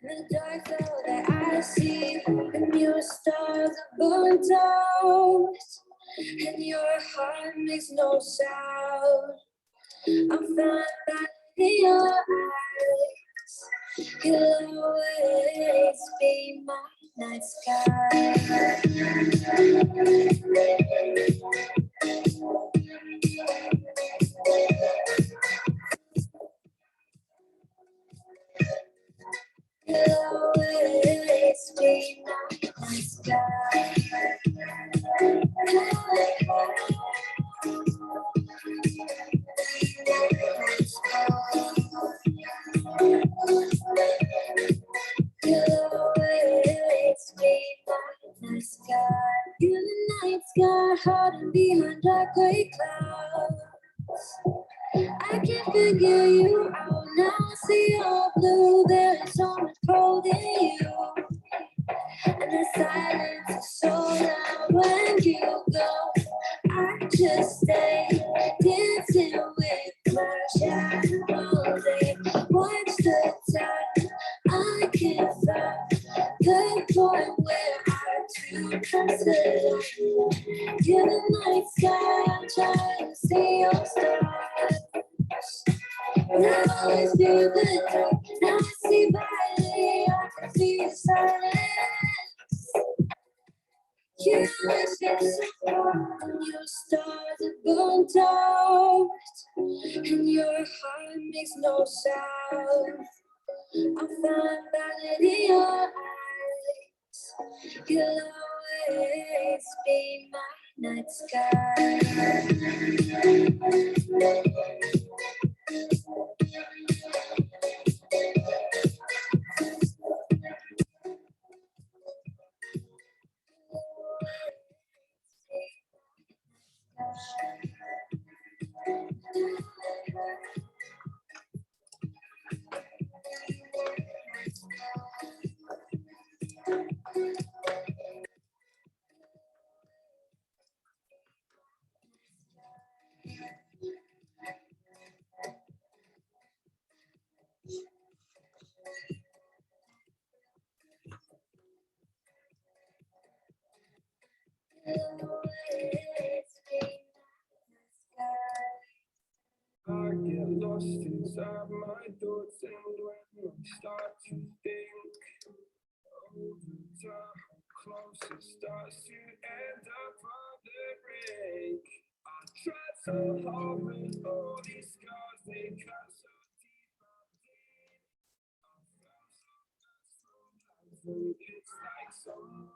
The dark though that I see, and your stars are burnt out, and your heart makes no sound. I'm found by your eyes. You'll always be my night sky. You'll always be my night sky. You'll always be my night sky. You're the night sky, hiding behind dark gray clouds. I can't figure you out now. See all blue, there is so much cold in you. And the silence is so loud when you go. I just stay dancing with my shadow all day. Watch the time, I can't find the point where I too consider. You're the night sky, I'm trying to see your stars. Now I feel the dark, now I see violet, I can see your silence. You wish it so far, and your stars are burnt out, and your heart makes no sound. I found that in your eyes. You'll always be my night sky. I get lost inside my thoughts, and when I start to think over time, closer starts to end up on the brink. I try so hard with all these scars, they cut so deep on deep. I felt so much from heaven, it's like so far.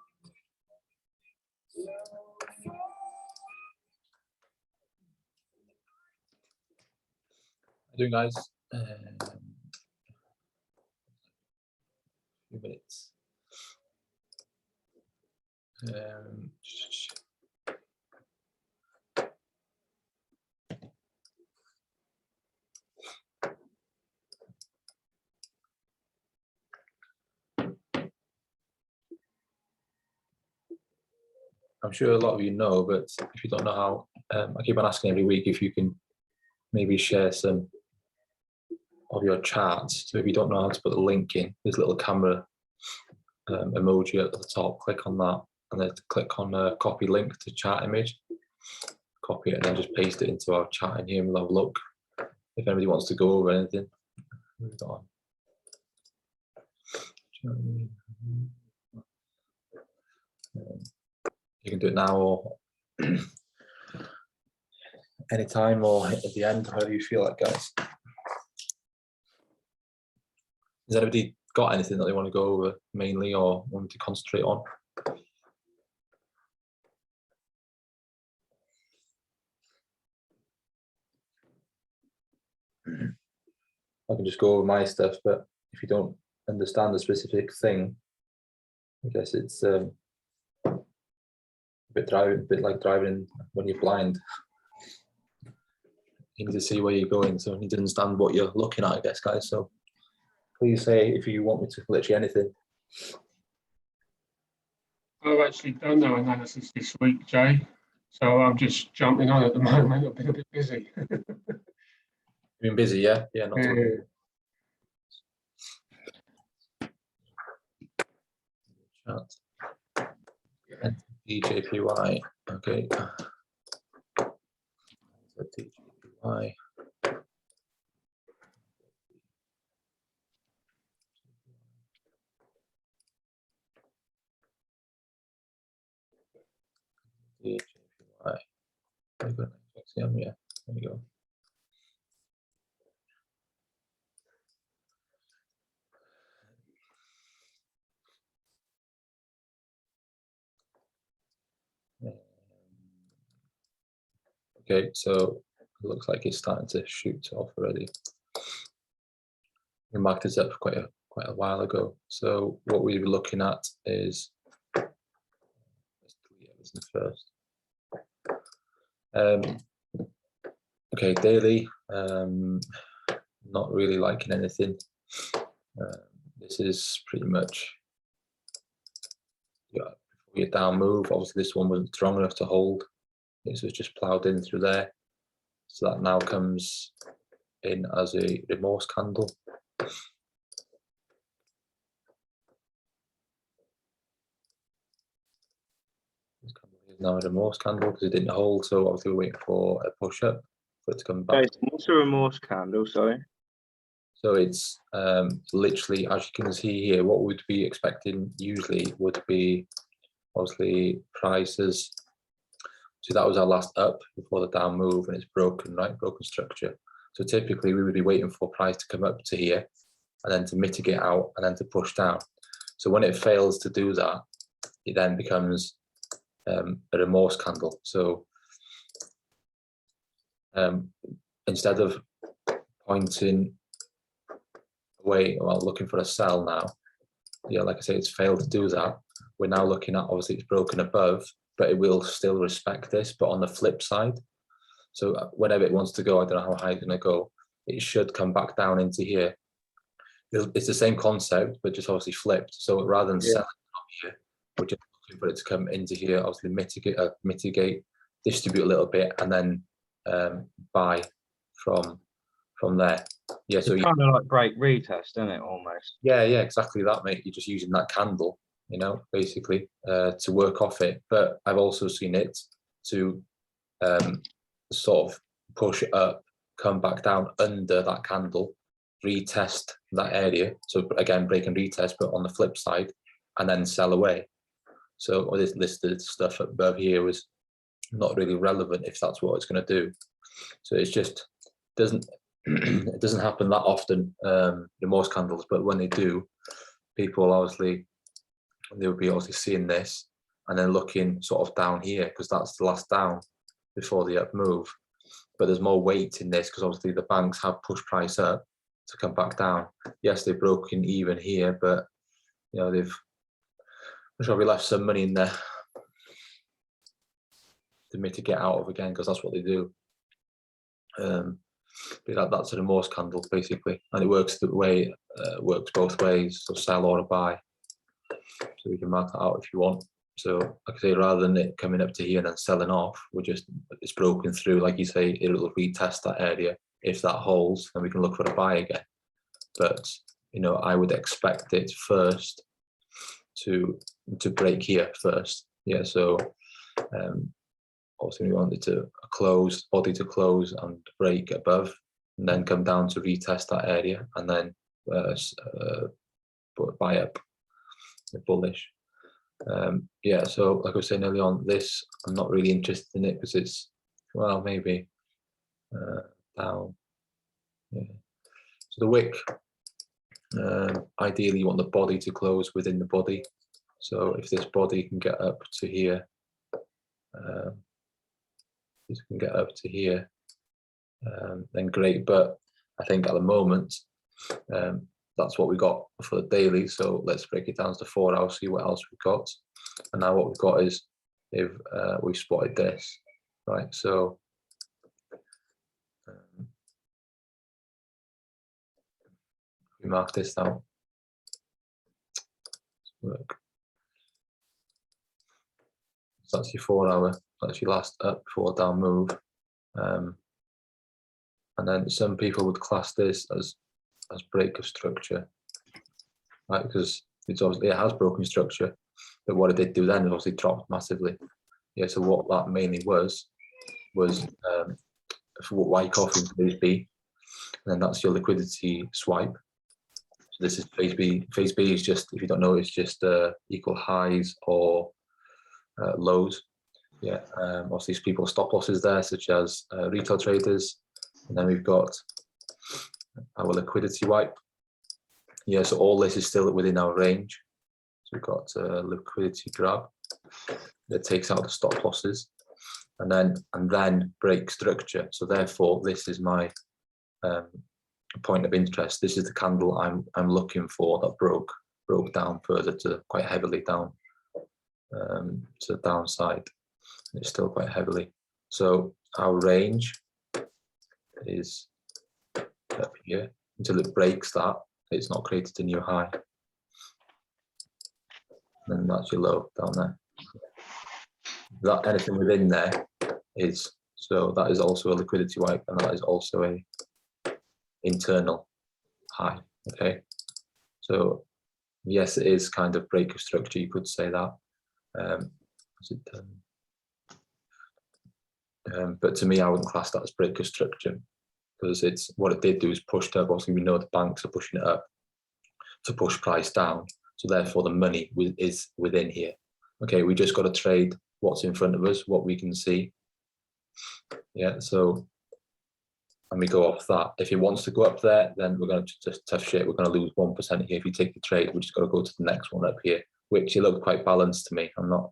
How you doing, guys? Few minutes. I'm sure a lot of you know, but if you don't know how, I keep on asking every week if you can maybe share some of your charts. So if you don't know how to put the link in, there's a little camera emoji at the top, click on that, and then click on copy link to chart image, copy it, and then just paste it into our chat in here, and we'll have a look if anybody wants to go over anything. Move it on. You can do it now or anytime or at the end, however you feel like, guys. Has anybody got anything that they want to go over mainly or want to concentrate on? I can just go over my stuff, but if you don't understand a specific thing, I guess it's a bit like driving when you're blind. You need to see where you're going, so you need to understand what you're looking at, I guess, guys. So please say if you want me to literally anything. I've actually done no analysis this week, Jay. So I'm just jumping on at the moment. I've been a bit busy. You've been busy, yeah? Yeah, not to Yeah. chat. DJPY, okay. So DJPY. DJPY. Very good. Yeah, there you go. Okay, so it looks like it's starting to shoot off already. We marked this up quite a while ago. So what we were looking at is, let's delete everything first. Okay, daily, not really liking anything. This is pretty much, yeah, before your down move. Obviously this one wasn't strong enough to hold. This was just ploughed in through there. So that now comes in as a remorse candle. This candle is now a remorse candle because it didn't hold, so obviously we're waiting for a push up for it to come back. Jason, what's a remorse candle? Sorry. So it's literally, as you can see here, what we'd be expecting usually would be obviously prices. So that was our last up before the down move, and it's broken, right? Broken structure. So typically we would be waiting for price to come up to here and then to mitigate out and then to push down. So when it fails to do that, it then becomes a remorse candle. So instead of pointing away, well, looking for a sell now, yeah, like I say, it's failed to do that. We're now looking at, obviously it's broken above, but it will still respect this, but on the flip side. So whenever it wants to go, I don't know how high it's going to go, it should come back down into here. It's the same concept, but just obviously flipped. So rather than selling up here, we're just looking for it to come into here, obviously mitigate, distribute a little bit, and then buy from there. Yeah, so It's kind of like break retest, isn't it? Almost. yeah, exactly that, mate. You're just using that candle, you know, basically to work off it. But I've also seen it to sort of push it up, come back down under that candle, retest that area. So again, break and retest, but on the flip side, and then sell away. So all this listed stuff above here was not really relevant if that's what it's going to do. So it's just doesn't it doesn't happen that often, remorse candles, but when they do, people obviously, they would be obviously seeing this and then looking sort of down here because that's the last down before the up move. But there's more weight in this because obviously the banks have pushed price up to come back down. Yes, they've broken even here, but you know, they've probably left some money in there to mitigate out of again, because that's what they do. But that's a remorse candle basically, and it works the way works both ways, so sell or a buy. So we can mark that out if you want. So like I say, rather than it coming up to here and then selling off, it's broken through, like you say, it'll retest that area. If that holds, then we can look for a buy again. But you know, I would expect it first to break here first. Yeah, so obviously we wanted to close, body to close and break above, and then come down to retest that area, and then buy up bullish. Yeah, so like I was saying earlier on, this I'm not really interested in it because it's, well, maybe down. Yeah. So the wick, ideally you want the body to close within the body. So if this body can get up to here, this can get up to here, then great. But I think at the moment, that's what we got for the daily. So let's break it down to 4 hours, see what else we've got. And now what we've got is, if we've spotted this, right? So we mark this down. Work. So that's your 4 hour. That's your last up before down move. And then some people would class this as break of structure, right? Because it's obviously, it has broken structure, but what it did do then is obviously dropped massively. Yeah, so what that mainly was Wyckoff in phase B, and then that's your liquidity swipe. So this is phase B. Phase B is just, if you don't know, it's just equal highs or lows. Yeah, obviously people stop losses there, such as retail traders, and then we've got our liquidity wipe. Yeah, so all this is still within our range. So we've got liquidity grab that takes out the stop losses, and then break structure. So therefore, this is my point of interest. This is the candle I'm looking for that broke down further to quite heavily down to the downside. It's still quite heavily. So our range is up here until it breaks that. It's not created a new high. And that's your low down there. That anything within there is, so that is also a liquidity wipe, and that is also a internal high. Okay, so yes, it is kind of break of structure, you could say that. But to me, I wouldn't class that as break of structure, because it's what it did do is pushed up. Obviously, we know the banks are pushing it up to push price down, so therefore the money is within here. Okay, we just got to trade what's in front of us, what we can see. Yeah, so, and we go off that. If it wants to go up there, then we're going to just tough shit. We're going to lose 1% here. If you take the trade, we just got to go to the next one up here, which it looked quite balanced to me. I'm not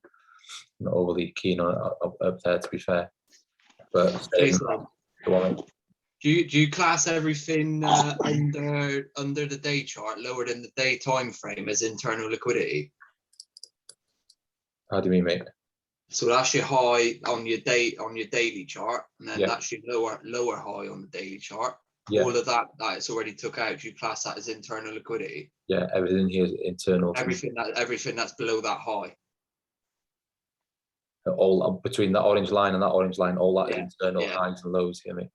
overly keen on it up there, to be fair. But Jason, go on. do you class everything under the day chart, lower than the day time frame, as internal liquidity? How do you mean, mate? So that's your high on your daily chart, and then Yeah. that's your lower high on the daily chart. Yeah. All of that's already took out. Do you class that as internal liquidity? Yeah, everything here is internal. Everything that's below that high. All between that orange line and that orange line, all that is internal highs and lows here, mate.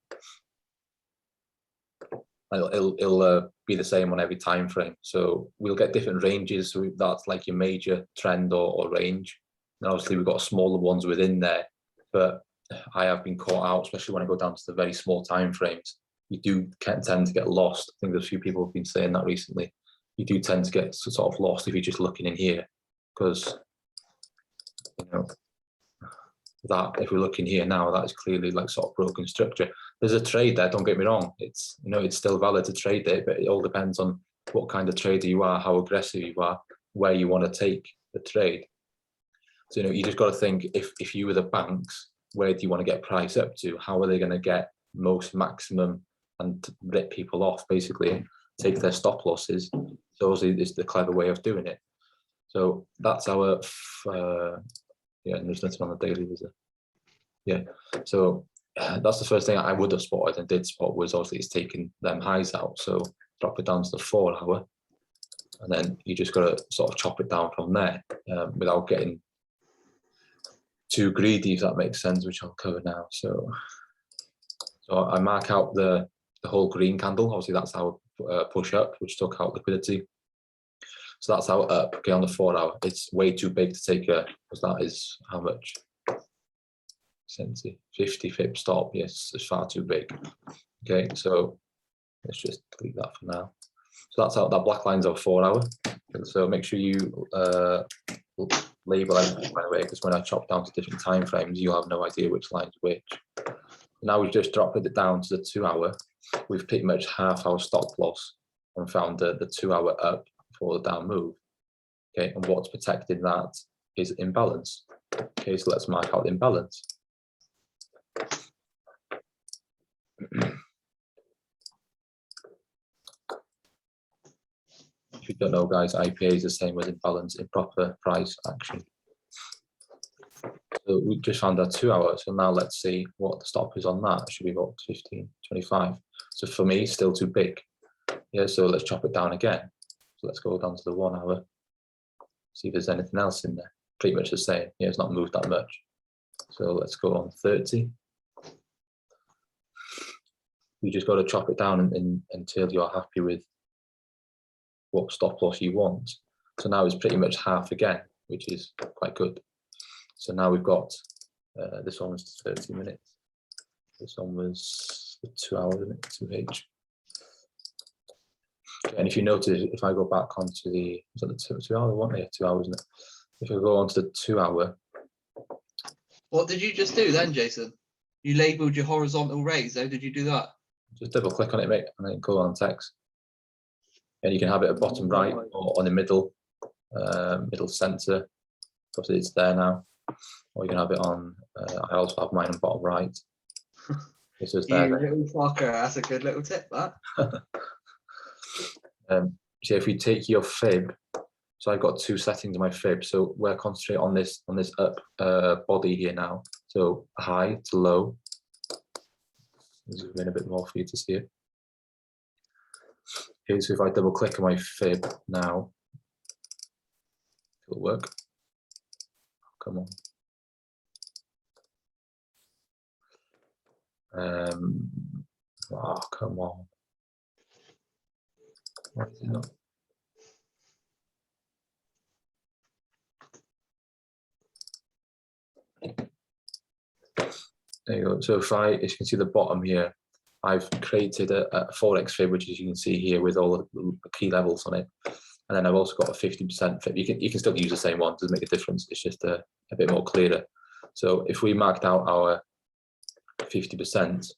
It'll be the same on every time frame. So we'll get different ranges. So that's like your major trend or range. And obviously we've got smaller ones within there, but I have been caught out, especially when I go down to the very small time frames. You do tend to get lost. I think there's a few people have been saying that recently. You do tend to get sort of lost if you're just looking in here, because you know that if we're looking here now, that is clearly like sort of broken structure. There's a trade there, don't get me wrong. It's, you know, it's still valid to trade it, but it all depends on what kind of trader you are, how aggressive you are, where you want to take the trade. So, you know, you just got to think, if you were the banks, where do you want to get price up to? How are they going to get most maximum and rip people off, basically, take their stop losses? So obviously it's the clever way of doing it. So that's our, yeah, and there's nothing on the daily, is there? Yeah, so that's the first thing I would have spotted and did spot, was obviously it's taking them highs out. So drop it down to the 4 hour, and then you just got to sort of chop it down from there without getting too greedy, if that makes sense, which I'll cover now. So I mark out the whole green candle. Obviously that's our push up, which took out liquidity. So that's our up. Okay, on the 4 hour, it's way too big to take a, because that is how much? 50 pip stop. Yes, it's far too big. Okay, so let's just delete that for now. So that's out. That black line's our 4 hour. So make sure you label everything, by the way, because when I chop down to different time frames, you'll have no idea which line's which. Now we've just dropped it down to the 2 hour. We've pretty much half our stop loss and found the 2 hour up for the down move. Okay, and what's protecting that is imbalance. Okay, so let's mark out the imbalance. If you don't know, guys, IPA is the same as imbalance, improper price action. So we just found our 2 hour. So now let's see what the stop is on that. It should be about 15, 25. So for me, still too big. Yeah, so let's chop it down again. So let's go down to the 1 hour. See if there's anything else in there. pretty much the same. Yeah, it's not moved that much. So let's go on 30. You just got to chop it down until you're happy with what stop loss you want. So now it's pretty much half again, which is quite good. So now we've got, this one was 30 minutes. This one was 2 hours, isn't it? 2H. And if you notice, if I go back onto the, was that the 2 hour one? Yeah, 2 hours, isn't it? If I go onto the 2 hour. What did you just do then, Jason? You labeled your horizontal rays. How did you do that? Just double click on it, mate, and then go on text. And you can have it at bottom right or on the middle, middle center. Obviously it's there now. Or you can have it on, I also have mine on bottom right. It's just You there. little fucker, that's a good little tip, that. So if you take your fib, so I've got 2 settings in my fib. So we're concentrate on this up body here now. So high to low. Zoom in a bit more for you to see it. Okay, so if I double click on my fib now, it'll work. Come on. Oh, come on. Why is it not? There you go. So if you can see the bottom here, I've created a Forex fib, which as you can see here with all the key levels on it. And then I've also got a 50% fib. You can still use the same one, doesn't make a difference. It's just a bit more clearer. So if we marked out our 50%,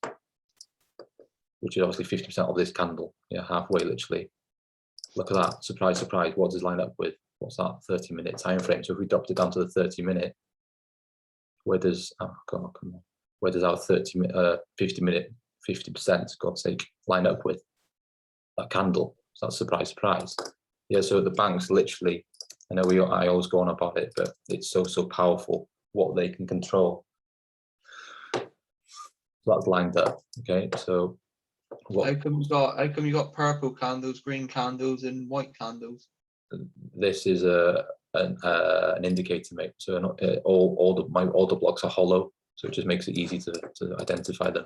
which is obviously 50% of this candle, yeah, halfway literally. Look at that, surprise, surprise, what does it line up with? What's that 30-minute time frame? So if we dropped it down to the 30-minute, where does, oh God, come on, where does our 50-minute, 50%, God's sake, line up with that candle? So that's surprise, surprise. Yeah, so the banks literally, I know I always go on about it, but it's so powerful what they can control. So that's lined up, okay? So what? How come you got purple candles, green candles, and white candles? This is an indicator, mate. So not, all the order blocks are hollow, so it just makes it easy to identify them.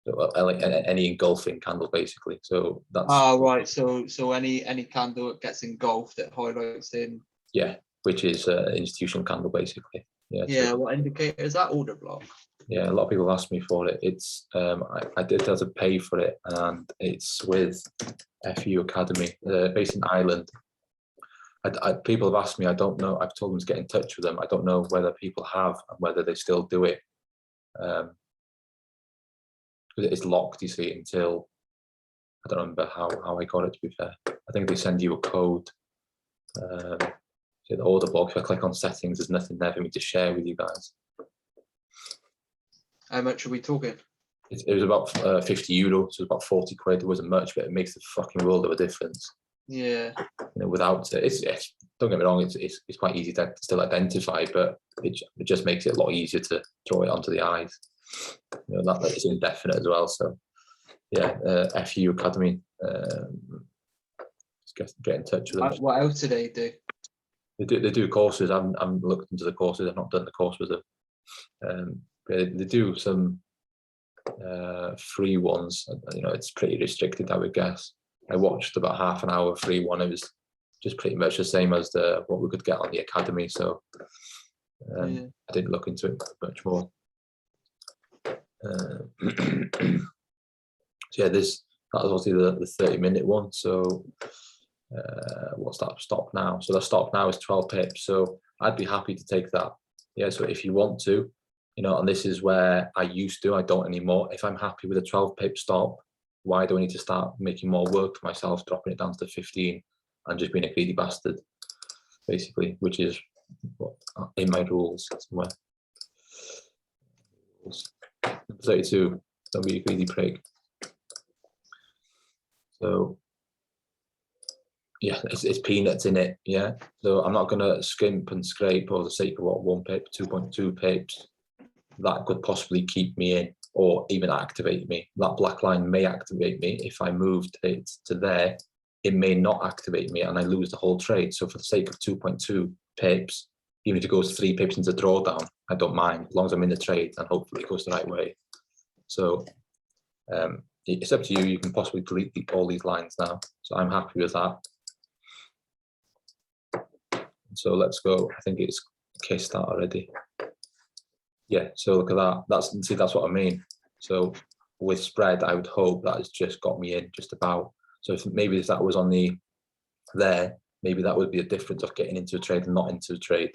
So, like any engulfing candle, basically. So that's. Oh right. So any candle that gets engulfed, it highlights in. Yeah, which is an institutional candle, basically. Yeah. Yeah. So, what indicator is that? Order block. yeah, a lot of people ask me for it. It's I did have to pay for it, and it's with FU Academy, based in Ireland. People have asked me. I don't know. I've told them to get in touch with them. I don't know whether people have and whether they still do it. Because it's locked, you see, until I don't remember how I got it. To be fair, I think they send you a code. The order block. If I click on settings, there's nothing there for me to share with you guys. How much are we talking? It was about 50 euro, so it was about 40 quid. It wasn't much, but it makes the fucking world of a difference. Yeah. You know, without it, it's don't get me wrong, it's quite easy to still identify, but it just makes it a lot easier to draw it onto the eyes. You know, that is indefinite as well. So yeah, FU Academy. Just get in touch with them. What else do they do? They do courses. I haven't looked into the courses. I've not done the course with them. They do some free ones. You know, it's pretty restricted, I would guess. I watched about half an hour free one. It was just pretty much the same as what we could get on the academy. So I didn't look into it much more. So yeah, that was obviously the 30-minute one. So what's that stop now? So the stop now is 12 pips. So I'd be happy to take that. Yeah. So if you want to, you know, and this is where I used to, I don't anymore. If I'm happy with a 12 pip stop, why do I need to start making more work for myself, dropping it down to 15 and just being a greedy bastard, basically, which is what in my rules somewhere. 32, don't be a greedy prig. So yeah, it's peanuts in it, yeah. So I'm not gonna skimp and scrape for the sake of what 1 pip, 2.2 pips. That could possibly keep me in or even activate me. That black line may activate me. If I moved it to there, it may not activate me and I lose the whole trade. So for the sake of 2.2 pips, even if it goes 3 pips into drawdown, I don't mind, as long as I'm in the trade and hopefully it goes the right way. So it's up to you. You can possibly delete all these lines now. So I'm happy with that. So let's go. I think it's case start already. Yeah, so look at that. That's what I mean. So with spread, I would hope that has just got me in just about. So if that was on the there, maybe that would be a difference of getting into a trade and not into a trade.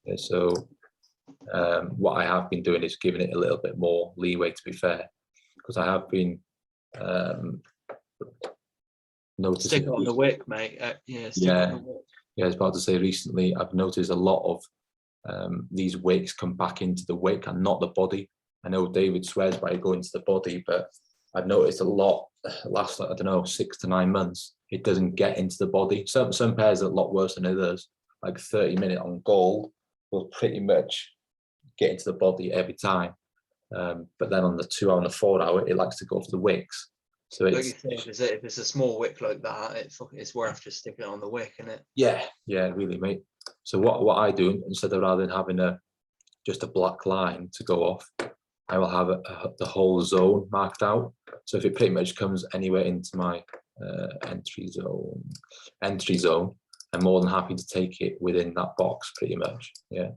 Yeah, so what I have been doing is giving it a little bit more leeway, to be fair, because I have been noticing. Stick it on the wick, mate. Yeah, stick on the wick. Yeah, I was about to say recently, I've noticed a lot of these wicks come back into the wick and not the body. I know David swears by going into the body, but I've noticed a lot last, I don't know, 6 to 9 months, it doesn't get into the body. Some pairs are a lot worse than others. Like 30-minute on gold will pretty much get into the body every time. But then on the 2 hour and the 4 hour, it likes to go off the wicks. So like you say, if it's a small wick like that, it's worth just sticking it on the wick, isn't it? Yeah, really, mate. So what I do, instead of rather than having just a black line to go off, I will have the whole zone marked out. So if it pretty much comes anywhere into my entry zone, I'm more than happy to take it within that box, pretty much. Yeah.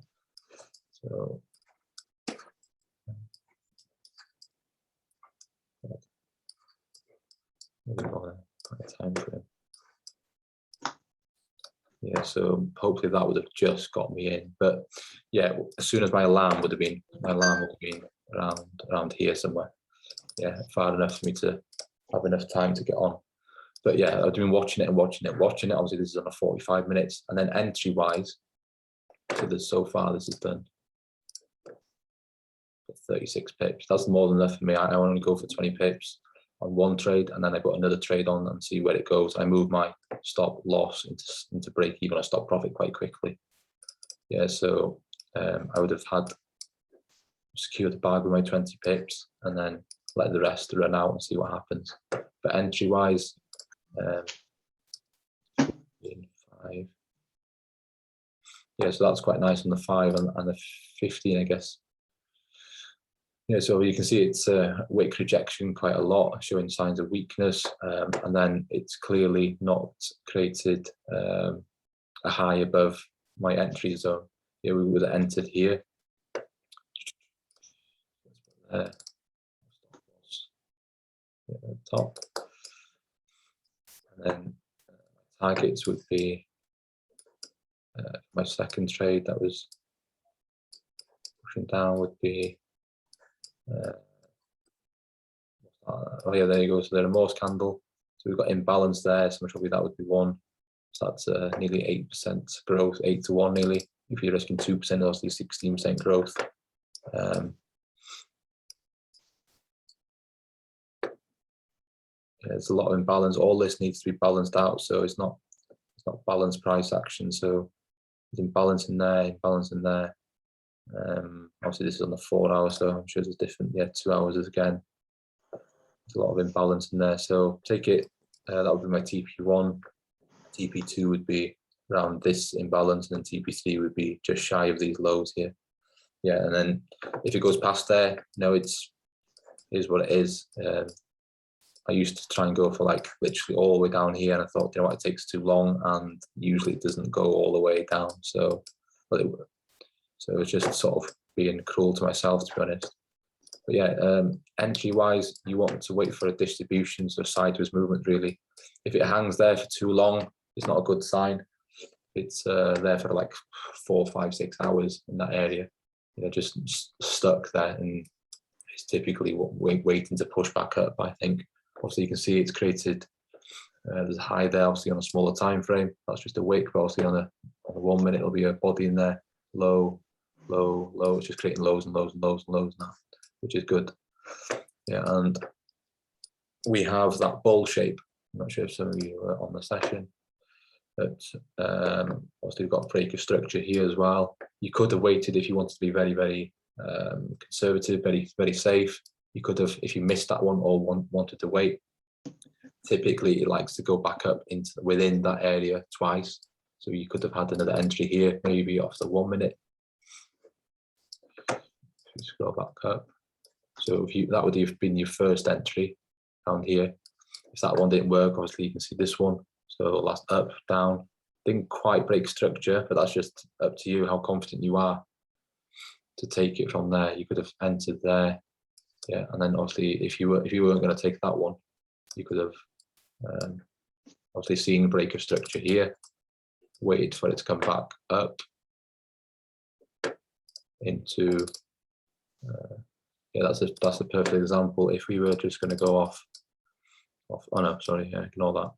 So. Time frame. Yeah, so hopefully that would have just got me in. But yeah, as soon as my alarm would have been around here somewhere. Yeah, far enough for me to have enough time to get on. But yeah, I've been watching it. Obviously, this is on a 45 minutes, and then entry wise, so far this is done 36 pips. That's more than enough for me. I only go for 20 pips on one trade, and then I put another trade on and see where it goes. I move my stop loss into break even or stop profit quite quickly. Yeah, so I would have had secured the bag with my 20 pips and then let the rest run out and see what happens. But entry wise, 5. Yeah, so that's quite nice on the 5 and the 15, I guess. Yeah, so you can see it's wick rejection quite a lot, showing signs of weakness, and then it's clearly not created a high above my entry zone. Yeah, we would have entered here. Top, and then targets would be my second trade that was pushing down would be. Oh yeah, there you go. So the remorse candle. So we've got imbalance there. So probably that would be 1. So that's nearly 8% growth, 8 to 1 nearly. If you're risking 2%, obviously 16% growth. Yeah, there's a lot of imbalance. All this needs to be balanced out. So it's not balanced price action. So there's imbalance in there, imbalance in there. Obviously this is on the 4 hour, so I'm sure there's different. Yeah, 2 hours is again. There's a lot of imbalance in there. So take it, that would be my TP1. TP2 would be around this imbalance, and then TP3 would be just shy of these lows here. Yeah, and then if it goes past there, it is what it is. I used to try and go for like literally all the way down here, and I thought, you know what, it takes too long, and usually it doesn't go all the way down. So it's just sort of being cruel to myself, to be honest. But yeah, entry wise, you want to wait for a distribution, so sideways movement really. If it hangs there for too long, it's not a good sign. It's there for like 4, 5, 6 hours in that area, just stuck there, and it's typically waiting to push back up. I think obviously you can see it's created. There's a high there, obviously on a smaller time frame. That's just a wick, but obviously on a 1 minute, it'll be a body in there, low, low, low. It's just creating lows and lows and lows and lows now, which is good. Yeah, and we have that bull shape. I'm not sure if some of you were on the session, but obviously we've got break of structure here as well. You could have waited if you wanted to be very, very conservative, very, very safe. You could have, if you missed that one or wanted to wait. Typically, it likes to go back up into within that area twice. So you could have had another entry here, maybe after 1 minute. Scroll back up. So if you, that would have been your first entry down here. If that one didn't work, obviously you can see this one. So last up, down. Didn't quite break structure, but that's just up to you how confident you are to take it from there. You could have entered there, yeah, and then obviously if you weren't going to take that one, you could have obviously seen the break of structure here, waited for it to come back up into. Yeah, that's a perfect example. If we were just going to go off, oh no, sorry, yeah, ignore that.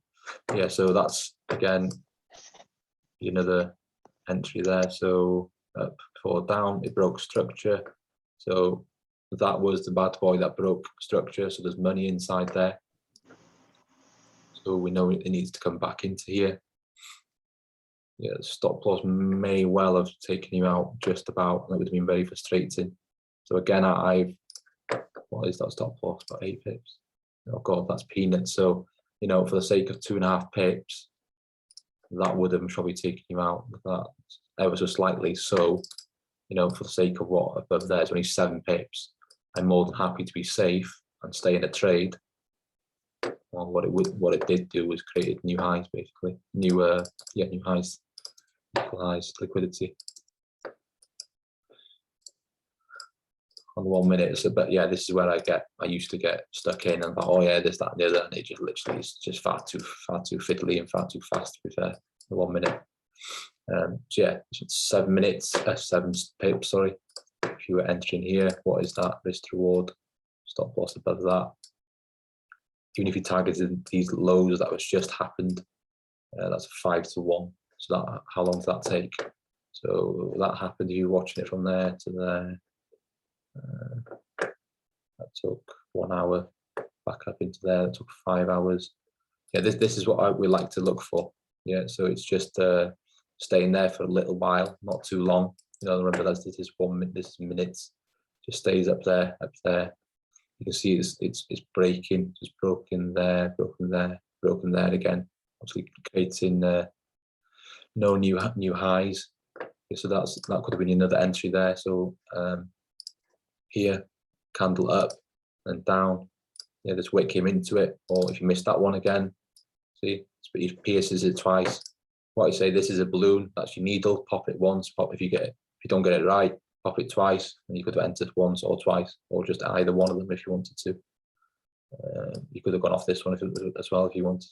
Yeah, so that's again another entry there. So up, forward, down, it broke structure. So that was the bad boy that broke structure. So there's money inside there. So we know it needs to come back into here. Yeah, the stop loss may well have taken you out just about. That would have been very frustrating. So again, what is that stop loss? About 8 pips. Oh God, that's peanuts. So, you know, for the sake of 2.5 pips, that would have probably taken you out that ever so slightly. So, you know, for the sake of what above there's only 7 pips, I'm more than happy to be safe and stay in a trade. Well, what it did do was created new highs, basically. New highs, equal highs, liquidity. On the 1 minute, so but yeah, this is where I used to get stuck in and thought, oh yeah, this, that, and the other, and it just literally is just far too fiddly and far too fast to be fair. The 1 minute. So yeah, 7 minutes, 7 pips, sorry. If you were entering here, what is that? Risk to reward, stop loss above that. Even if you targeted these lows that was just happened, that's a 5 to 1. So that, how long does that take? So that happened, you watching it from there to there. That took 1 hour, back up into there. That took 5 hours. Yeah, this is what we like to look for. Yeah, so it's just staying there for a little while, not too long. You know, remember this is 1 minute, this is minutes. Just stays up there, up there. You can see it's breaking, just broken there, broken there, broken there again. Obviously creating no new highs. Okay, so that could have been another entry there. So here, candle up and down. Yeah, this wick came into it, or if you missed that one again, see, it pierces it twice. What I say, this is a balloon. That's your needle. Pop it once. Pop if you don't get it right. Pop it twice, and you could have entered once or twice, or just either one of them if you wanted to. You could have gone off this one as well if you wanted.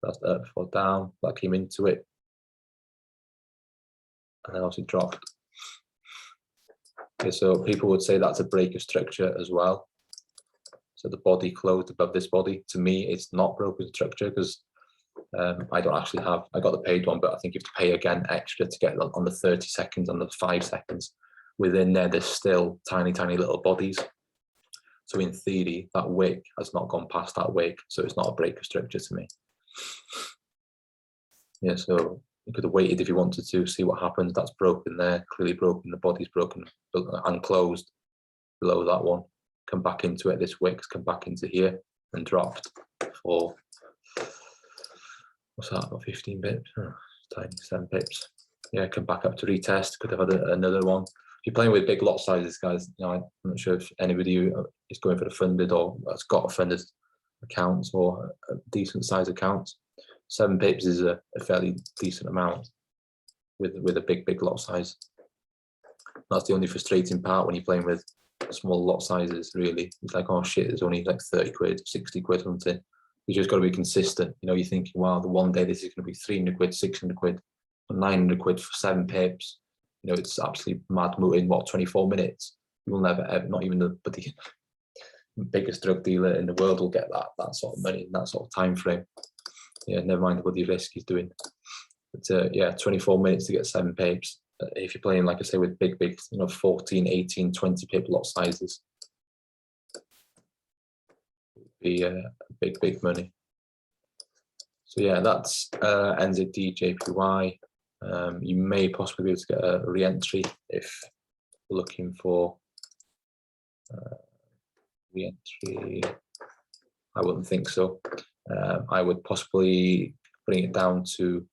That's up or down. That came into it, and then obviously dropped. Okay, so people would say that's a break of structure as well. So the body closed above this body. To me, it's not broken structure because I don't actually have, I got the paid one, but I think you have to pay again extra to get on the 30 seconds, on the 5 seconds. Within there, there's still tiny, tiny little bodies. So in theory, that wick has not gone past that wick. So it's not a break of structure to me. Yeah, so you could have waited if you wanted to see what happens. That's broken there, clearly broken. The body's broken and closed below that one. Come back into it. This wick's come back into here and dropped for, what's that, about 15 pips? Oh, tiny, 7 pips. Yeah, come back up to retest. Could have had another one. If you're playing with big lot sizes, guys, you know, I'm not sure if anybody is going for the funded or has got a funded accounts or a decent size account. 7 pips is a fairly decent amount with a big lot size. That's the only frustrating part when you're playing with small lot sizes, really. It's like, oh shit, there's only like 30 quid, 60 quid, something. You just got to be consistent. You know, you're thinking, wow, the one day this is going to be 300 quid, 600 quid, 900 quid for 7 pips. You know, it's absolutely mad in what, 24 minutes. You will never ever, not even the biggest drug dealer in the world will get that sort of money in that sort of time frame. Yeah, never mind what the risk he's doing. But yeah, 24 minutes to get 7 pips. If you're playing, like I say, with big, you know, 14, 18, 20 pip lot sizes, it'd be big money. So yeah, that's NZD-JPY. You may possibly be able to get a re-entry if you're looking for re-entry. I wouldn't think so. I would possibly bring it down to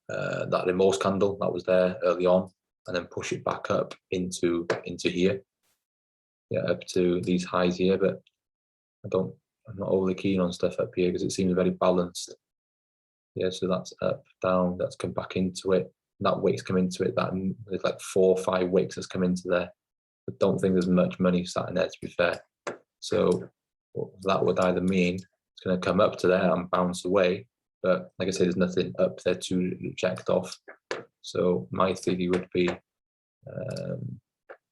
that remorse candle that was there early on, and then push it back up into here, yeah, up to these highs here. But I'm not overly keen on stuff up here because it seems very balanced. Yeah, so that's up, down, that's come back into it. That wick's come into it. That there's like 4 or 5 wicks that's come into there. I don't think there's much money sat in there, to be fair. So that would either mean it's going to come up to there and bounce away, but like I say, there's nothing up there to reject off. So my theory would be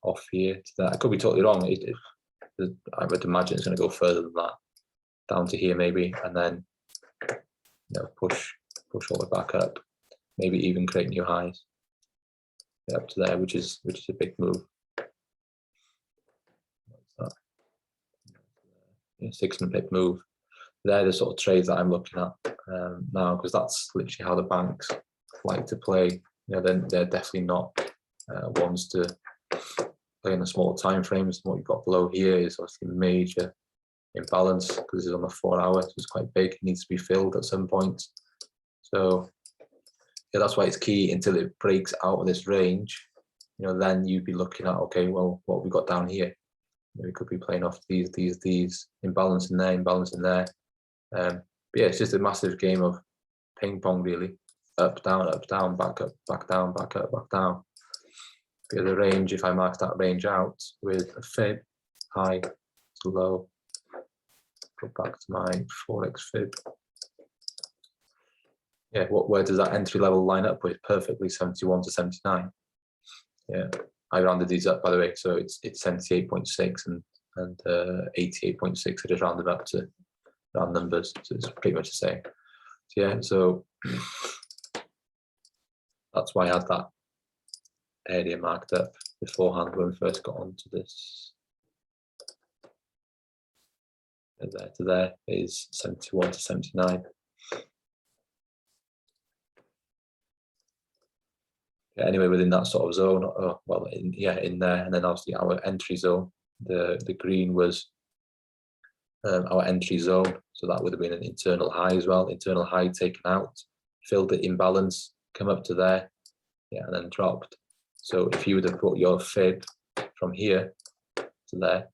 off here to that. I could be totally wrong. I would imagine it's going to go further than that, down to here maybe, and then push all the way back up, maybe even create new highs up to there, which is a big move. What's that? Yeah, 600 pip move. They're the sort of trades that I'm looking at now, because that's literally how the banks like to play. They're definitely not ones to play in the smaller time frames. What you've got below here is obviously major imbalance because it's on the 4 hour, so it's quite big. It needs to be filled at some point. So yeah, that's why it's key until it breaks out of this range. Then you'd be looking at, okay, well, what have we got down here? We could be playing off these imbalance in there, imbalance in there. But yeah, it's just a massive game of ping pong, really. Up, down, back up, back down, back up, back down. But the range, if I mark that range out with a fib, high to low, go back to my Forex fib. Yeah, where does that entry level line up with? Perfectly, 71 to 79. Yeah, I rounded these up, by the way, so it's 78.6 and 88.6. I just rounded up to round numbers, so it's pretty much the same. So yeah, so that's why I had that area marked up beforehand when we first got onto this. And there to there is 71 to 79. Yeah, anyway, within that sort of zone, in there, and then obviously our entry zone, the green was our entry zone, so that would have been an internal high as well. Internal high taken out, filled the imbalance, come up to there, yeah, and then dropped. So if you would have put your fib from here to there,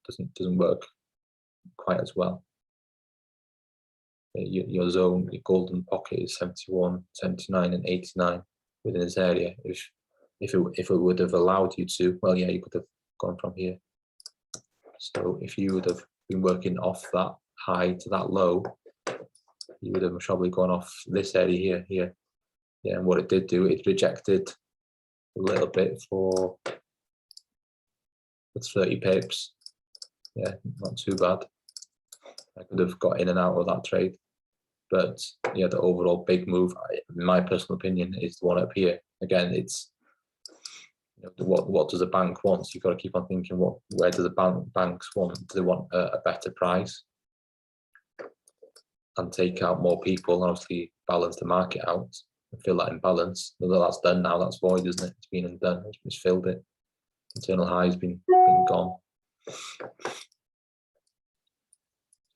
doesn't work quite as well. Your zone, your golden pocket is 71, 79, and 89 within this area. If it would have allowed you to, well, yeah, you could have gone from here. So if you would have been working off that high to that low, you would have probably gone off this area here. Yeah, and what it did do, it rejected a little bit for 30 pips. Yeah, not too bad. I could have got in and out of that trade. But yeah, the overall big move, in my personal opinion, is the one up here. Again, it's what does a bank want? So you've got to keep on thinking, where do the banks want? Do they want a better price and take out more people and obviously balance the market out and fill that imbalance? Although that's done now, that's void, isn't it? It's been undone. It's filled it. Internal high has been gone.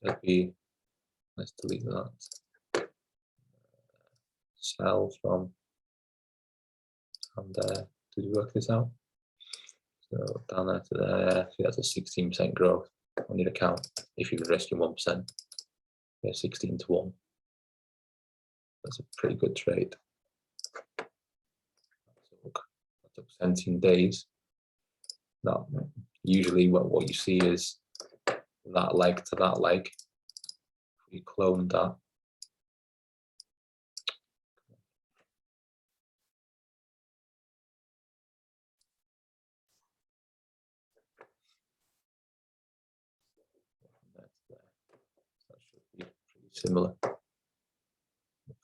Let's delete that. Sell from there. Did we work this out? So down there to there, so that's a 16% growth on your account if you're risking 1%. Yeah, 16 to 1. That's a pretty good trade. That took 17 days. Now, usually what you see is that leg to that leg. We cloned that. That should be pretty similar.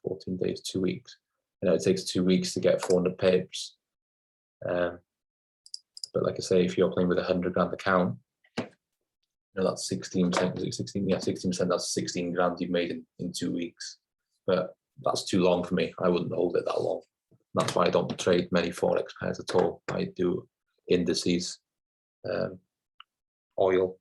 14 days, 2 weeks. It takes 2 weeks to get 400 pips. But like I say, if you're playing with a 100 grand account, that's 16%. 16? Yeah, 16%. That's 16 grand you've made in 2 weeks. But that's too long for me. I wouldn't hold it that long. That's why I don't trade many Forex pairs at all. I do indices, oil,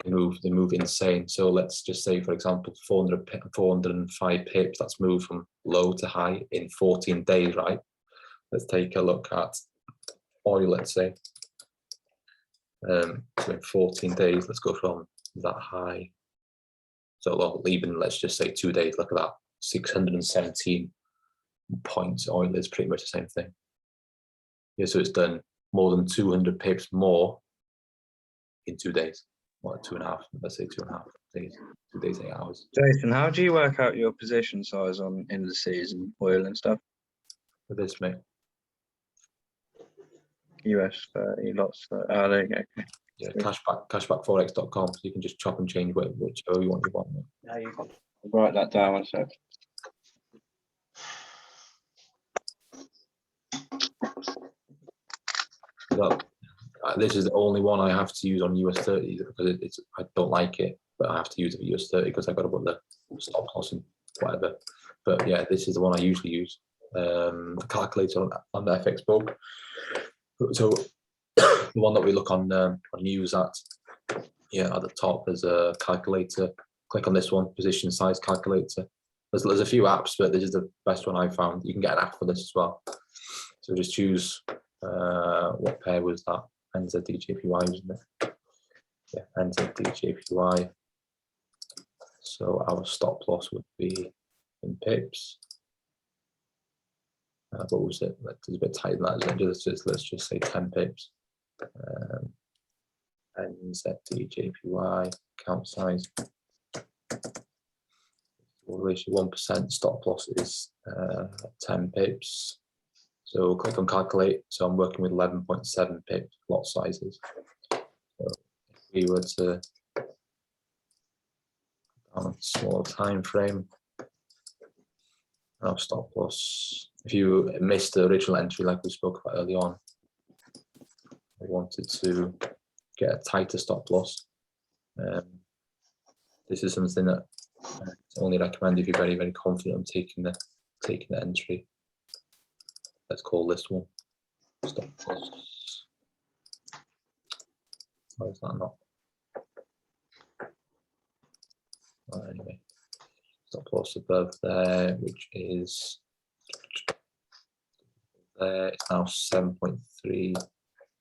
they move insane. So let's just say, for example, 405 pips, that's moved from low to high in 14 days, right? Let's take a look at oil, let's say. So in 14 days, let's go from that high. So even, let's just say 2 days, look at that, 617 points. Oil is pretty much the same thing. Yeah, so it's done more than 200 pips more in 2 days. What, 2.5, let's say 2.5 days, 2 days, 8 hours. Jason, how do you work out your position size on indices and oil and stuff? For this, mate. US 30 lots. Oh, there you go. Okay. Yeah, cashbackforex.com, so you can just chop and change whichever you want. Now you got write that down one sec. Well, this is the only one I have to use on US 30 because I don't like it, but I have to use it for US 30 because I got to put the stop loss and whatever. But yeah, this is the one I usually use. The calculator on the FX book. So the one that we look on news at, yeah, at the top there's a calculator. Click on this one, position size calculator. There's a few apps, but this is the best one I found. You can get an app for this as well. So just choose what pair was that? NZDJPY, wasn't it? Yeah, NZDJPY. So our stop loss would be in pips. What was it? It's a bit tighter than that, isn't it? Let's just say 10 pips. NZDJPY, count size. Ratio 1%, stop loss is 10 pips. So click on calculate. So I'm working with 11.7 pip lot sizes. So if we were to on a smaller time frame, our stop loss. If you missed the original entry, like we spoke about early on, I wanted to get a tighter stop loss. This is something that I only recommend if you're very, very confident on taking the entry. Let's call this one stop loss. Why is that not? Well, anyway, stop loss above there, which is there. It's now 7.3.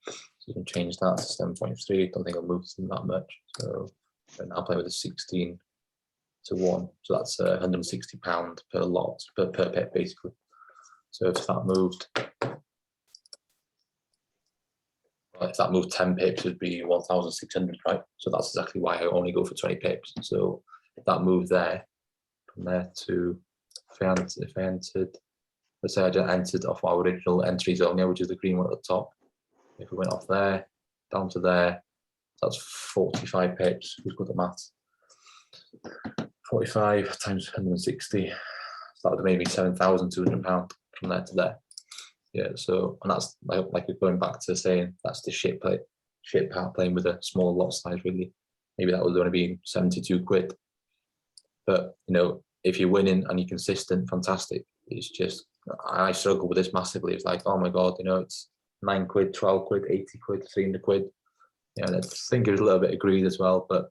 So you can change that to 7.3. Don't think I'll move them that much. So I'll play with a 16 to 1. So that's £160 per lot, per pip basically. So if that moved, if that moved 10 pips, it'd be 1,600, right? So that's exactly why I only go for 20 pips. So if that moved there, from there to, if I entered, let's say I just entered off our original entry zone, yeah, which is the green one at the top. If we went off there, down to there, that's 45 pips. Who's good at maths? 45 times 160. So that would have made me £7,200 from there to there. Yeah, so, and that's like going back to saying that's the shit part playing with a smaller lot size, really. Maybe that would only be 72 quid. But, you know, if you're winning and you're consistent, fantastic. It's just, I struggle with this massively. It's like, oh my God, you know, it's 9 quid, 12 quid, 80 quid, 300 quid. Yeah, and I think there's a little bit of greed as well, but,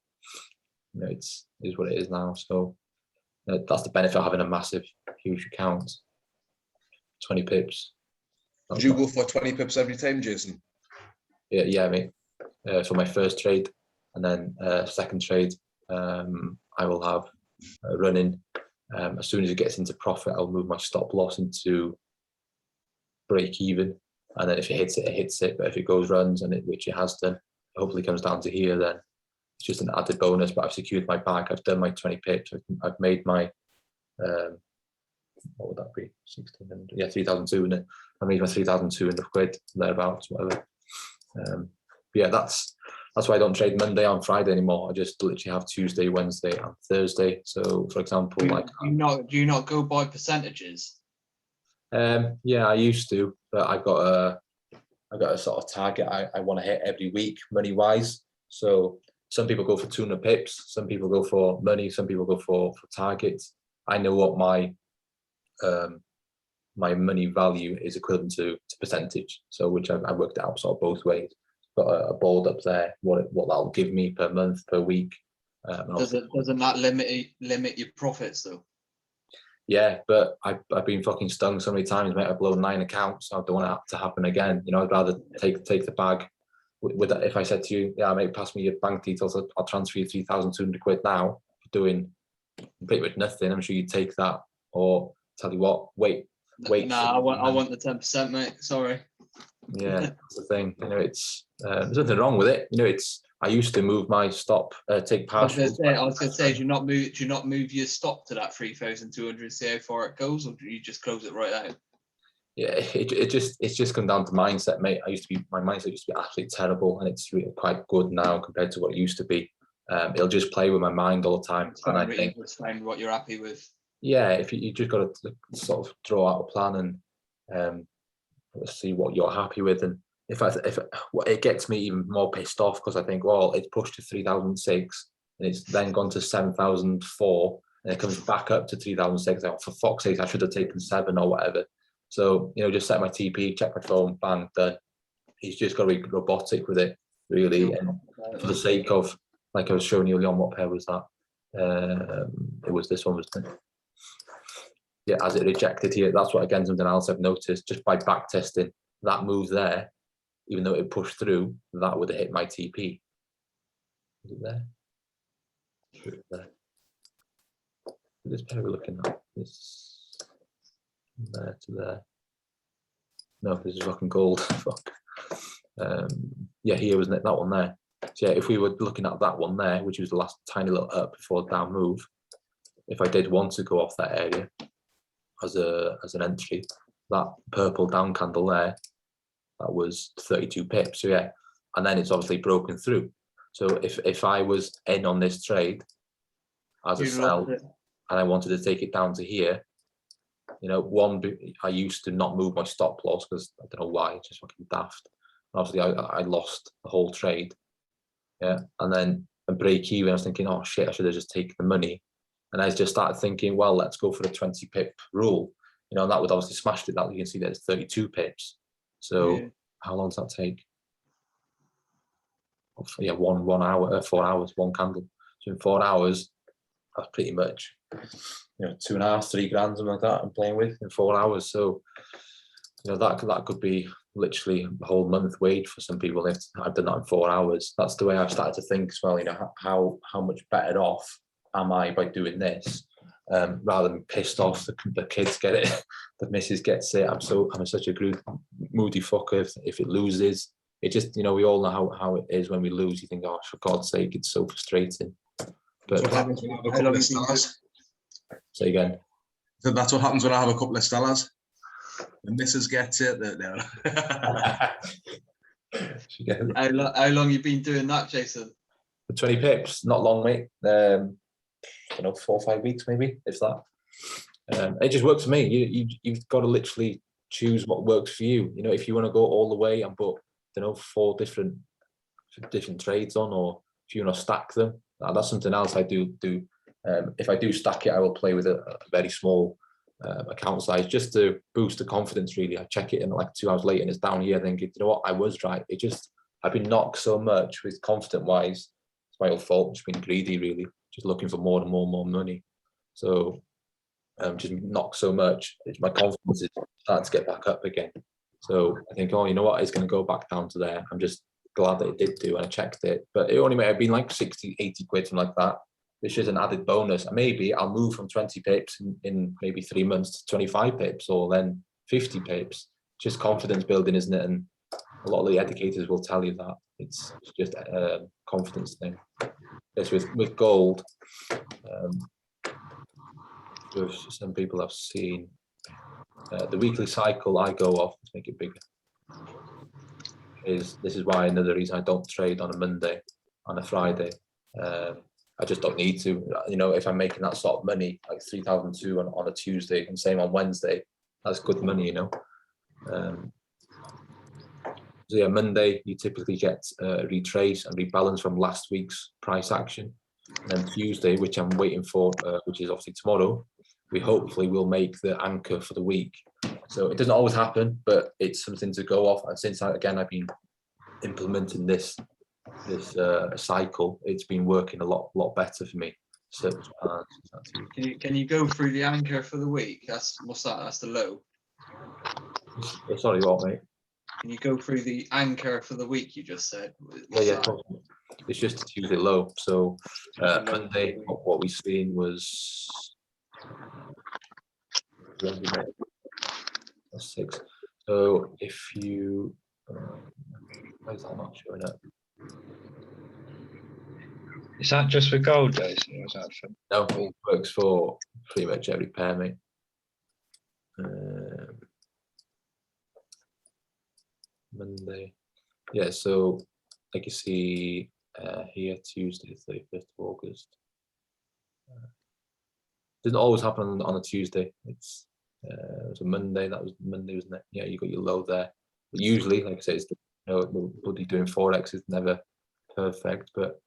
you know, it is what it is now. So that's the benefit of having a massive, huge account. 20 pips. Would you go for 20 pips every time, Jason? Yeah, mate. For my first trade, and then second trade, I will have running. As soon as it gets into profit, I'll move my stop loss into break even, and then if it hits it, it hits it. But if it goes runs, and which it has done, it hopefully comes down to here, then it's just an added bonus. But I've secured my bag. I've done my 20 pips. I've made my what would that be? 1,600. Yeah, 3,200. I made my 3,200 quid thereabouts, whatever. But yeah, that's why I don't trade Monday on Friday anymore. I just literally have Tuesday, Wednesday, and Thursday. So, for example, do you not go by percentages? Yeah, I used to, but I've got a sort of target I want to hit every week, money wise. So some people go for 200 pips, some people go for money, some people go for targets. I know what my money value is equivalent to percentage, so which I worked out sort of both ways. got a board up there, what that'll give me per month, per week. And Doesn't that limit your profits though? yeah, but I've been fucking stung so many times, mate. I've blown 9 accounts. I don't want that to happen again. You know, I'd rather take the bag. With that, if I said to you, yeah, mate, pass me your bank details, I'll transfer you 3,200 quid now for doing pretty much nothing. I'm sure you'd take that. Or tell you what, wait. Nah, I want the 10%, mate. Sorry. Yeah, that's the thing. You know, it's there's nothing wrong with it. You know, I used to move my stop, take partial. I was going to say, do you not move your stop to that 3,200, see how far it goes, or do you just close it right out? Yeah, it's just come down to mindset, mate. My mindset used to be absolutely terrible, and it's really quite good now compared to what it used to be. It'll just play with my mind all the time, and I think find what you're happy with. Yeah, if you just got to sort of draw out a plan and see what you're happy with, and if it gets me even more pissed off because I think, well, it's pushed to 3,006 and it's then gone to 7,004 and it comes back up to 3,006. Like, for fuck's sake, I should have taken 7 or whatever. So, you know, just set my TP, check my phone, bang, done. He's just got to be robotic with it, really. And for the sake of, like I was showing you, Leon, what pair was that? It was this one, wasn't it? Yeah, as it rejected here, that's what, again, something else I've noticed just by back testing, that move there, even though it pushed through, that would have hit my TP. Is it there? Sure, it's there. This pair we're looking at, this there to there. No, this is fucking gold. Fuck. Yeah, here wasn't it, that one there. So yeah, if we were looking at that one there, which was the last tiny little up before down move, if I did want to go off that area as an entry, that purple down candle there, that was 32 pips. So yeah, and then it's obviously broken through. So if I was in on this trade as a sell and I wanted to take it down to here, you know, I used to not move my stop loss because I don't know why, it's just fucking daft. Obviously, I lost the whole trade. Yeah, and then a break even, I was thinking, oh shit, I should have just taken the money. And I just started thinking, well, let's go for the 20 pip rule. You know, and that would obviously smash it. That you can see there's 32 pips. So yeah. How long does that take? Yeah, 1 hour, 4 hours, one candle. So in 4 hours, that's pretty much, you know, 2.5, 3 grand, something like that I'm playing with in 4 hours. So, you know, that could be literally a whole month wage for some people if I've done that in 4 hours. That's the way I've started to think as well. You know, how much better off am I by doing this, rather than pissed off the kids get it, the missus gets it. I'm such a moody fucker if it loses. It just, you know, we all know how it is when we lose. You think, oh, for God's sake, it's so frustrating. But what happens when I have a couple of Stellas? Say again. So that's what happens when I have a couple of Stellas. The missus gets it. How long you been doing that, Jason? For 20 pips, not long, mate. You know, 4 or 5 weeks maybe, if that. It just works for me. You've got to literally choose what works for you. You know, if you want to go all the way and put, you know, 4 different trades on, or if you want to stack them, that's something else I do. If I do stack it, I will play with a very small account size just to boost the confidence. Really, I check it in like 2 hours later and it's down here. Thinking, you know what, I was right. I've been knocked so much with confident wise. It's my own fault. Just been greedy, really, just looking for more and more money. So just knocked so much. My confidence is starting to get back up again. So I think, oh, you know what, it's going to go back down to there. I'm just glad that it did do, and I checked it. But it only may have been like 60, 80 quid, something like that. This is an added bonus. And maybe I'll move from 20 pips in maybe 3 months to 25 pips, or then 50 pips. Just confidence building, isn't it? And a lot of the educators will tell you that. It's just a confidence thing. Yes, with gold, with some people I've seen, the weekly cycle I go off, let's make it bigger, this is why another reason I don't trade on a Monday, on a Friday. I just don't need to. You know, if I'm making that sort of money, like 3,002 on a Tuesday, and same on Wednesday, that's good money, you know. So yeah, Monday you typically get retrace and rebalance from last week's price action, and then Tuesday, which I'm waiting for, which is obviously tomorrow, we hopefully will make the anchor for the week. So it doesn't always happen, but it's something to go off. And since I've been implementing this cycle, it's been working a lot better for me. So Can you go through the anchor for the week? What's that? That's the low. sorry, what, mate? Can you go through the anchor for the week you just said? Yeah, of course. It's just a Tuesday low. So Tuesday low Monday, for the week. what we seen was 6. So if you, why is that not showing up? Is that just for gold, Jason? Or is that for... No, it works for pretty much every pair, mate. Monday, yeah. So like you see here, Tuesday, 31st of August. Doesn't always happen on a Tuesday. It was a Monday. That was Monday, wasn't it? Yeah, you got your low there. But usually, like I say, it's bloody doing forex is never perfect. But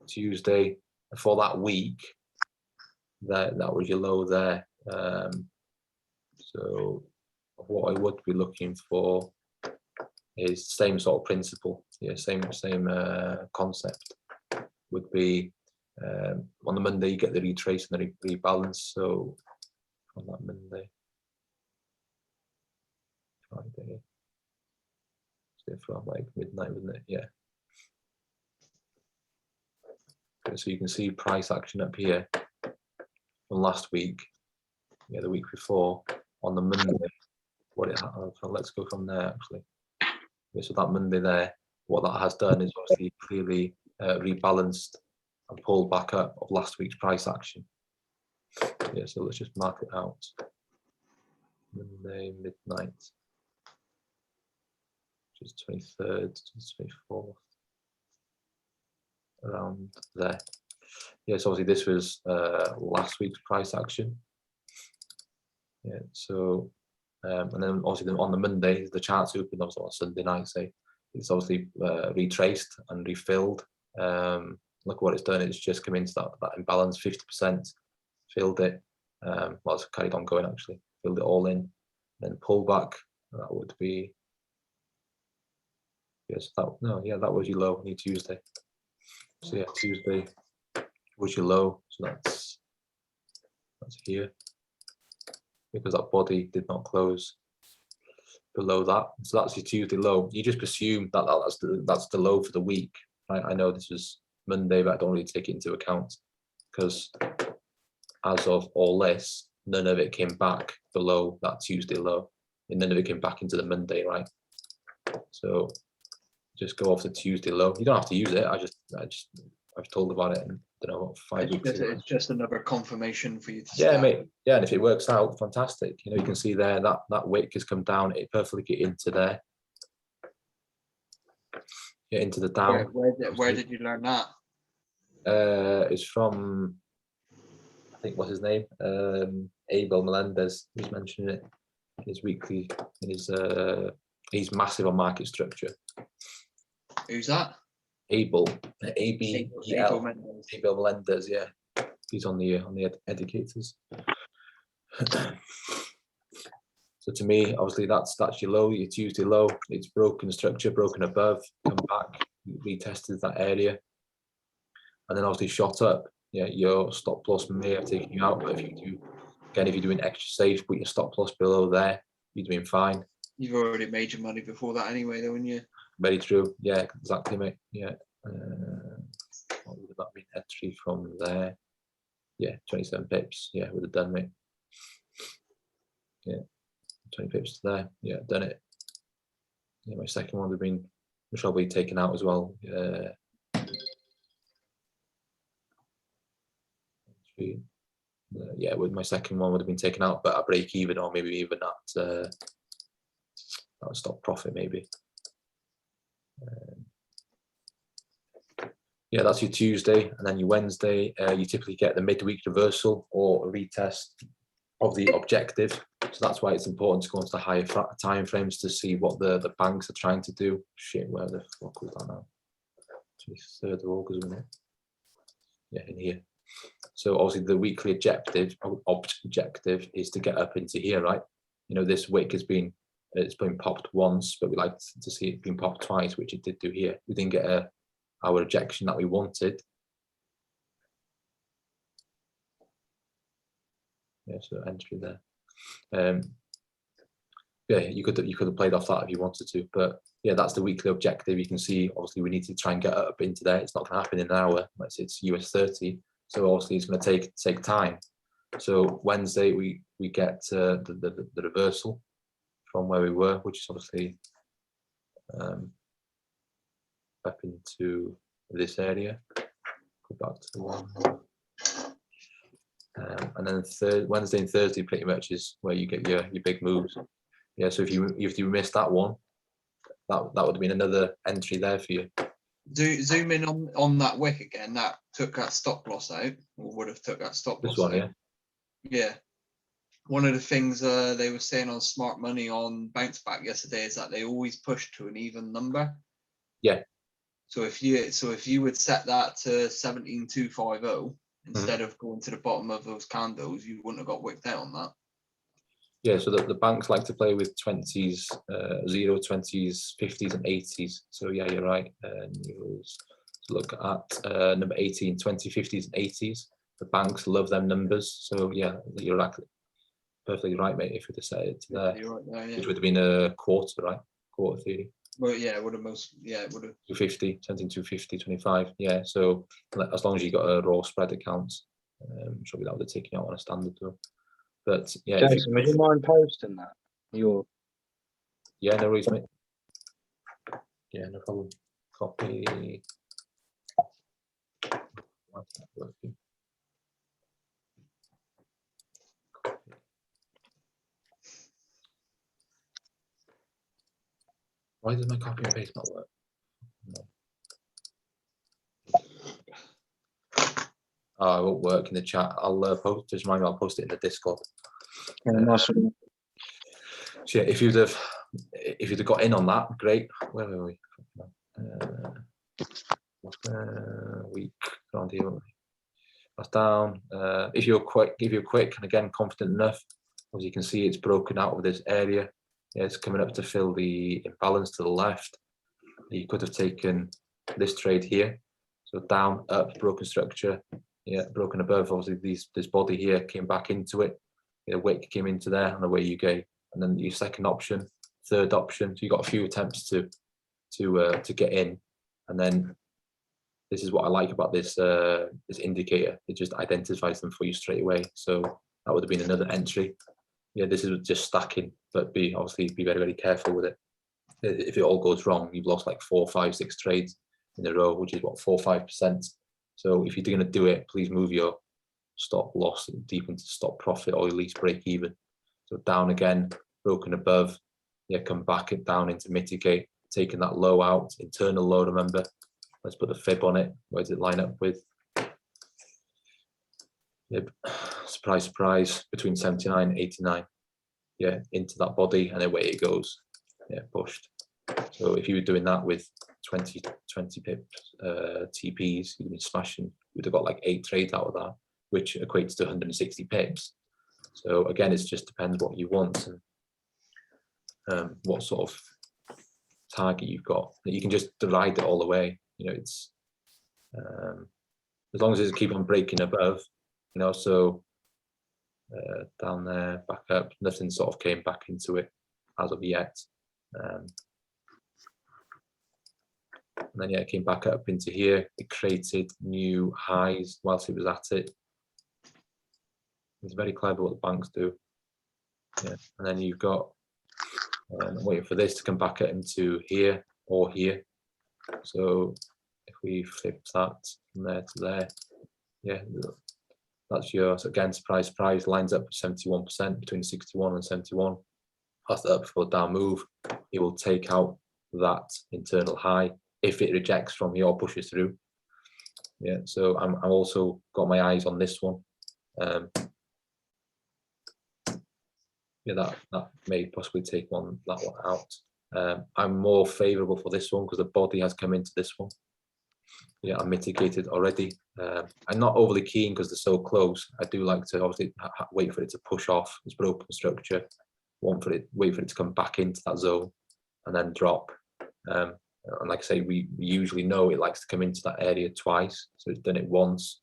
Tuesday for that week, that was your low there. So what I would be looking for is same sort of principle. Yeah, same concept. Would be on the Monday you get the retrace and the rebalance. So on that Monday, Friday, from like midnight, wasn't it? Yeah. Okay, so you can see price action up here from last week. Yeah, the week before on the Monday. What it let's go from there actually. Okay, so that Monday there, what that has done is obviously clearly rebalanced and pulled back up of last week's price action. Yeah, so let's just mark it out. Monday midnight, which is 23rd to 24th, around there. Yes, obviously this was last week's price action. Yeah, so and then obviously on the Monday the charts opened obviously on Sunday night, say it's obviously retraced and refilled. Look what it's done, it's just come into that imbalance, 50%, filled it. Well, it's carried on going actually, filled it all in, then pull back. That would be, yes, that that was your low on your Tuesday. So yeah, Tuesday was your low, so that's here, because that body did not close below that. So that's your Tuesday low. You just presume that that's the low for the week, right? I know this was Monday, but I don't really take it into account because as of all this, none of it came back below that Tuesday low, and none of it came back into the Monday, right? So just go off the Tuesday low. You don't have to use it. I've told about it in, I don't know, 5 weeks ago. It's just another confirmation for you to Yeah, start. mate. Yeah, and if it works out, fantastic. You know, you can see there that wick has come down. It perfectly get into there. Get into the down. Where did you learn that? It's from, I think, what's his name? Abel Melendez. He's mentioning it in his weekly. He's massive on market structure. Who's that? Abel, A-B-E-L. Mendes. Abel Melendez. Yeah, he's on the educators. So to me, obviously, that's your low, your Tuesday low. It's broken structure, broken above, come back, retested that area, and then obviously shot up. Yeah, your stop loss may have taken you out, but if you're doing extra safe, put your stop loss below there, you're doing fine. You've already made your money before that anyway, though, haven't you? Very true. Yeah, exactly, mate. Yeah. What would that mean? Entry from there. Yeah, 27 pips. Yeah, would have done, mate. Yeah, 20 pips to there. Yeah, done it. Yeah, my second one would have been, which I'll be taken out as well. Yeah, with my second one would have been taken out, but at break even, or maybe even at that would stop profit, maybe. Yeah, that's your Tuesday, and then your Wednesday, you typically get the midweek reversal or a retest of the objective. So that's why it's important to go into the higher time frames to see what the banks are trying to do. Shit, where the fuck was that now? 23rd of August, wasn't it? Yeah, in here. So obviously the weekly objective is to get up into here, right? You know, this wick has been It's been popped once, but we like to see it being popped twice, which it did do here. We didn't get our rejection that we wanted. Yeah, so entry there. Yeah, you could have played off that if you wanted to, but yeah, that's the weekly objective. You can see, obviously, we need to try and get up into there. It's not going to happen in an hour. Let's say it's US 30, so obviously it's going to take time. So Wednesday we get the reversal from where we were, which is obviously up into this area. Go back to one. And then Wednesday and Thursday pretty much is where you get your big moves. Yeah, so if you missed that one, that would have been another entry there for you. Zoom in on that wick again. That took that stop loss out, or would have took that stop loss This one, out. yeah. Yeah. One of the things they were saying on Smart Money on Bounce Back yesterday is that they always push to an even number. Yeah. So if you would set that to 17250 instead of going to the bottom of those candles, you wouldn't have got wicked out on that. Yeah, so the banks like to play with 20s, 0, 20s, 50s, and 80s. So yeah, you're right. Look at number 18, 20, 50s, and 80s. The banks love them numbers. So yeah, you're perfectly right, mate. If we'd have set it to there, You're right there, yeah. which would have been a quarter, right? Quarter theory. Well, yeah, it would have it would have. 250, something 250, 25. Yeah, so as long as you got a raw spread account, probably that would have taken out on a standard though. But yeah, Jason, would you mind posting that? Yeah, no worries, mate. Yeah, no problem. Copy. Why is that working? Copy. Why does my copy and paste not work? No. Oh, it won't work in the chat. I'll post. Just remind me, I'll post it in the Discord. Nice one. So yeah, if you'd have got in on that, great. Where were we? Week around here. That's down. If you're quick, and again confident enough, as you can see, it's broken out of this area. Yeah, it's coming up to fill the imbalance to the left. You could have taken this trade here. So down, up, broken structure. Yeah, broken above. Obviously, this body here came back into it. The wick came into there, and away you go. And then your second option, third option. So you got a few attempts to get in, and then this is what I like about this this indicator. It just identifies them for you straight away. So that would have been another entry. Yeah, this is just stacking, but obviously be very, very careful with it. If it all goes wrong, you've lost like 4, 5, 6 trades in a row, which is what, 4 or 5%. So if you're going to do it, please move your stop loss deep into stop profit, or at least break even. So down again, broken above. Yeah, come back it down into mitigate, taking that low out, internal low. Remember, let's put the fib on it. Where does it line up with? Yep. Surprise, surprise, between 79 and 89. Yeah, into that body, and away it goes. Yeah, pushed. So if you were doing that with 20 pips TPs, you'd be smashing. You'd have got like 8 trades out of that, which equates to 160 pips. So again, it just depends what you want and what sort of target you've got. You can just ride it all the way. You know, it's as long as it's keep on breaking above. You know, so down there, back up. Nothing sort of came back into it as of yet. And then yeah, it came back up into here. It created new highs whilst it was at it. It's very clever what the banks do. Yeah, and then you've got I'm waiting for this to come back into here or here. So if we flip that from there to there, yeah, that's yours. So again, surprise, surprise, lines up 71%, between 61 and 71. Pass that up for a down move. It will take out that internal high. If it rejects from here or pushes through. Yeah, so I'm also got my eyes on this one. Yeah, that may possibly take that one out. I'm more favourable for this one because the body has come into this one. Yeah, I'm mitigated already. I'm not overly keen because they're so close. I do like to obviously wait for it to push off. It's broken structure. wait for it to come back into that zone and then drop. And like I say, we usually know it likes to come into that area twice. So it's done it once.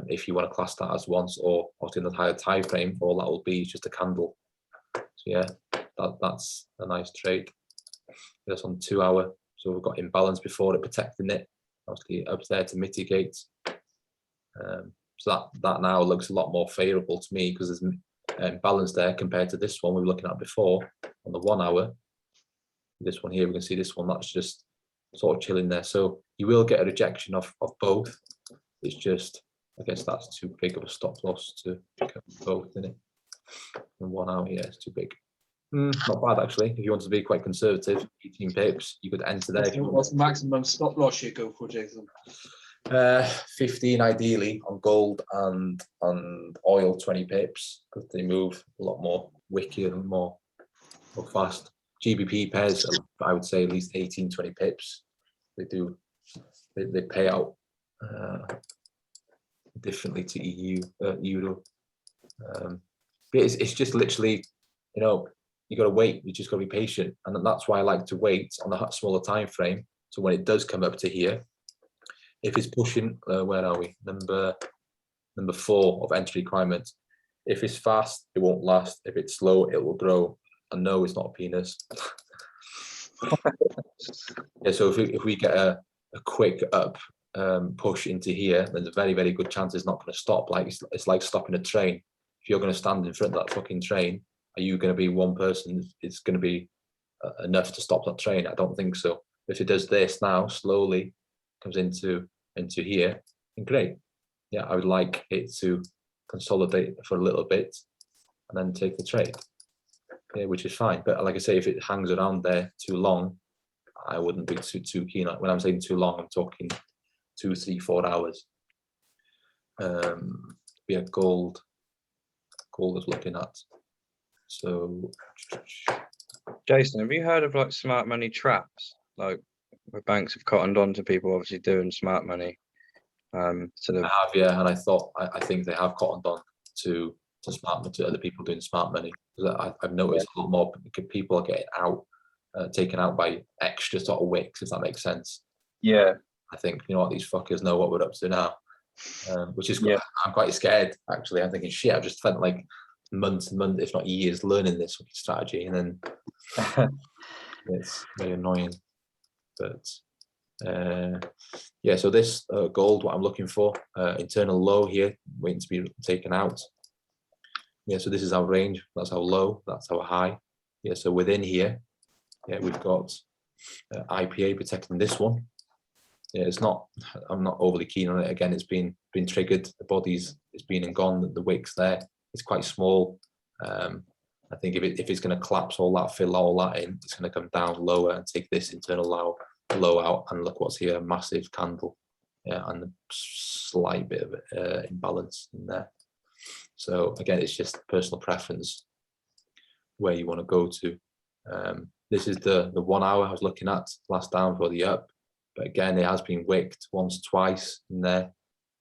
If you want to class that as once, or in the higher time frame, all that will be is just a candle. So yeah, that's a nice trade. That's on 2 hour. So we've got imbalance before it, protecting it, obviously up there to mitigate. So that now looks a lot more favorable to me because there's balance there compared to this one we were looking at before on the 1 hour. This one here, we can see this one that's just sort of chilling there. So you will get a rejection of both. It's just, I guess that's too big of a stop loss to cover both, isn't it? And 1 hour, yeah, it's too big. Not bad actually. If you want to be quite conservative, 18 pips, you could enter there. What's the maximum stop loss you go for, Jason? 15 ideally on gold and oil, 20 pips, because they move a lot more wickier and more fast. GBP pairs, I would say at least 18, 20 pips. They pay out differently to euro. But it's just literally, you got to wait. You just got to be patient, and that's why I like to wait on the smaller time frame. So when it does come up to here, if it's pushing, where are we? Number 4 of entry requirement. If it's fast, it won't last. If it's slow, it will grow. And no, it's not a penis. Yeah. So if we get a quick up push into here, then there's a very, very good chance it's not going to stop. Like it's like stopping a train. If you're going to stand in front of that fucking train, are you going to be one person? It's going to be enough to stop that train? I don't think so. If it does this now, slowly comes into here, then great. Yeah, I would like it to consolidate for a little bit and then take the trade. Yeah, which is fine. But like I say, if it hangs around there too long, I wouldn't be too keen. When I'm saying too long, I'm talking 2, 3, 4 hours. Yeah, gold is looking at. So, Jason, have you heard of like smart money traps? Like where banks have cottoned on to people obviously doing smart money. Sort of. I have, yeah, and I think they have cottoned on to other people doing smart money. I've noticed a lot more people are getting taken out by extra sort of wicks, if that makes sense. Yeah. I think, what, these fuckers know what we're up to now, which is, yeah. I'm quite scared actually. I'm thinking, shit, I've just spent like months and months, if not years, learning this strategy, and then it's very annoying. But yeah, so this gold, what I'm looking for, internal low here, waiting to be taken out. Yeah, so this is our range. That's our low. That's our high. Yeah, so within here, yeah, we've got IPA protecting this one. Yeah, I'm not overly keen on it. Again, it's been triggered. The body's it's been and gone. The wick's there. It's quite small. I think if it's going to collapse all that, fill all that in, it's going to come down lower and take this internal low out. And look what's here, a massive candle. Yeah, and a slight bit of imbalance in there. So again, it's just personal preference where you want to go to. This is the 1 hour I was looking at last down for the up, but again, it has been wicked once, twice in there.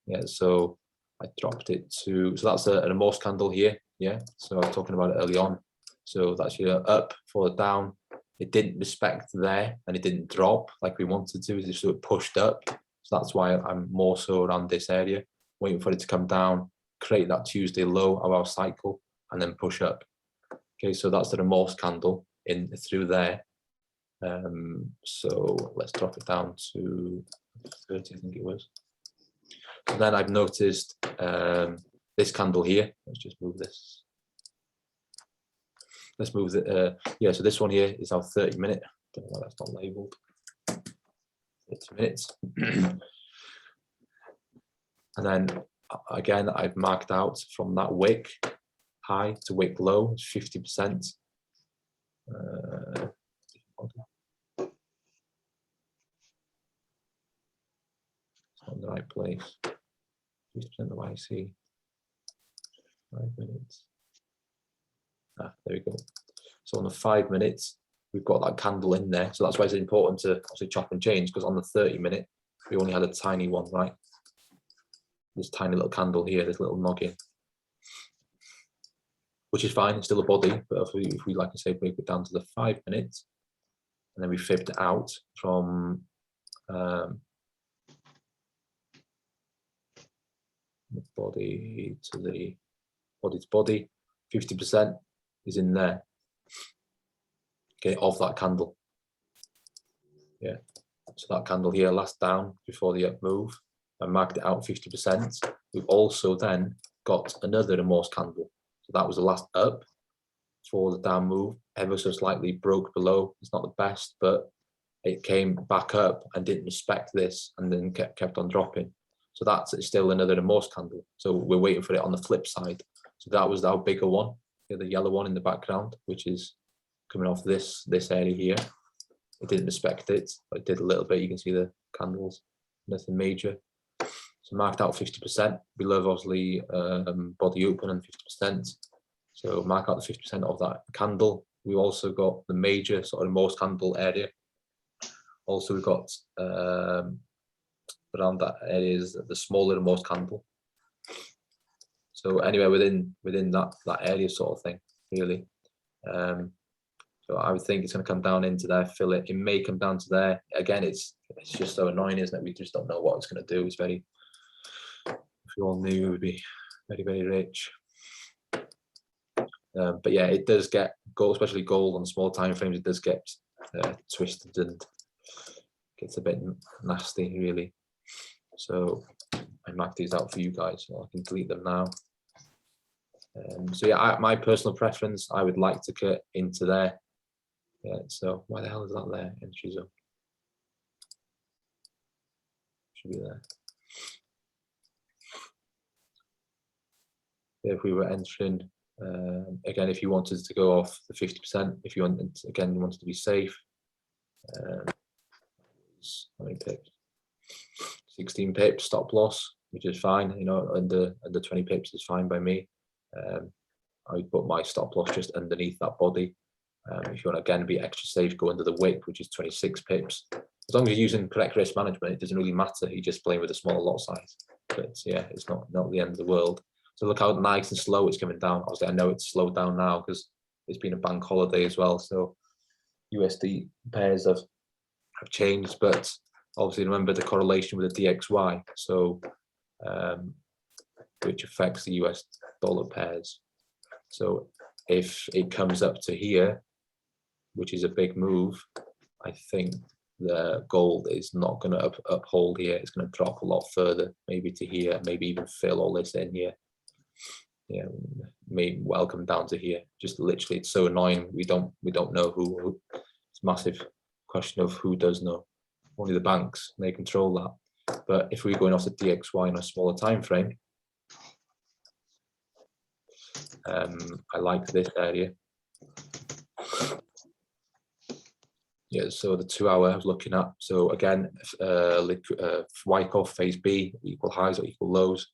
Yeah, so I dropped it to, so that's a remorse candle here. Yeah, so I was talking about it early on. So that's your up for the down. It didn't respect there and it didn't drop like we wanted to. It just sort of pushed up. So that's why I'm more so around this area, waiting for it to come down, create that Tuesday low of our cycle, and then push up. Okay, so that's the remorse candle in through there. So let's drop it down to 30, I think it was. So then I've noticed this candle here. Let's just move this. Let's move it. Yeah, so this one here is our 30-minute. Don't know why that's not labeled. 30 minutes. And then again, I've marked out from that wick high to wick low, 50%. It's not in the right place. 50% of YC. 5 minutes. There we go. So on the 5 minutes, we've got that candle in there. So that's why it's important to obviously chop and change, because on the 30-minute, we only had a tiny one, right? This tiny little candle here, this little noggin. which is fine. It's still a body, but if we like I say, break it down to the 5 minutes, and then we fibbed it out from the body to the body to body, 50% is in there. Okay, of that candle. Yeah, so that candle here, last down before the up move, I marked it out 50%. We've also then got another remorse candle. So that was the last up for the down move, ever so slightly broke below. It's not the best, but it came back up and didn't respect this and then kept on dropping. So that's still another remorse candle. So we're waiting for it on the flip side. So that was our bigger one, the yellow one in the background, which is coming off this area here. It didn't respect it, but it did a little bit. You can see the candles, nothing major. So marked out 50%. We love obviously body open and 50%. So mark out the 50% of that candle. We also got the major sort of remorse candle area. Also we've got around that area is the smaller remorse candle. So anyway, within that area sort of thing, really. So I would think it's going to come down into there, fill it. It may come down to there. Again, it's just so annoying, isn't it? We just don't know what it's going to do. It's very, if you all knew, it would be very, very rich. But yeah, it does get gold, especially gold on small time frames. It does get twisted and gets a bit nasty, really. So I marked these out for you guys, so I can delete them now. So yeah, my personal preference, I would like to cut into there. Yeah, so why the hell is that there? Entry zone should be there. If we were entering, again, if you wanted to go off the 50%, if you wanted, again, you wanted to be safe. How many pips? 16 pips stop loss, which is fine. You know, under 20 pips is fine by me. I would put my stop loss just underneath that body. If you want to again be extra safe, go under the wick, which is 26 pips. As long as you're using correct risk management, it doesn't really matter. You're just playing with a smaller lot size. But yeah, it's not the end of the world. So look how nice and slow it's coming down. Obviously, I know it's slowed down now because it's been a bank holiday as well. So USD pairs have changed, but obviously remember the correlation with the DXY. So which affects the US dollar pairs. So if it comes up to here, which is a big move, I think the gold is not going to uphold here. It's going to drop a lot further, maybe to here, maybe even fill all this in here. Yeah, may well come down to here. Just literally, it's so annoying. We don't know who. It's a massive question of who does know. Only the banks, they control that. But if we're going off the DXY in a smaller time frame, I like this area. Yeah, so the 2 hour I was looking at. So again, Wyckoff phase B, equal highs or equal lows,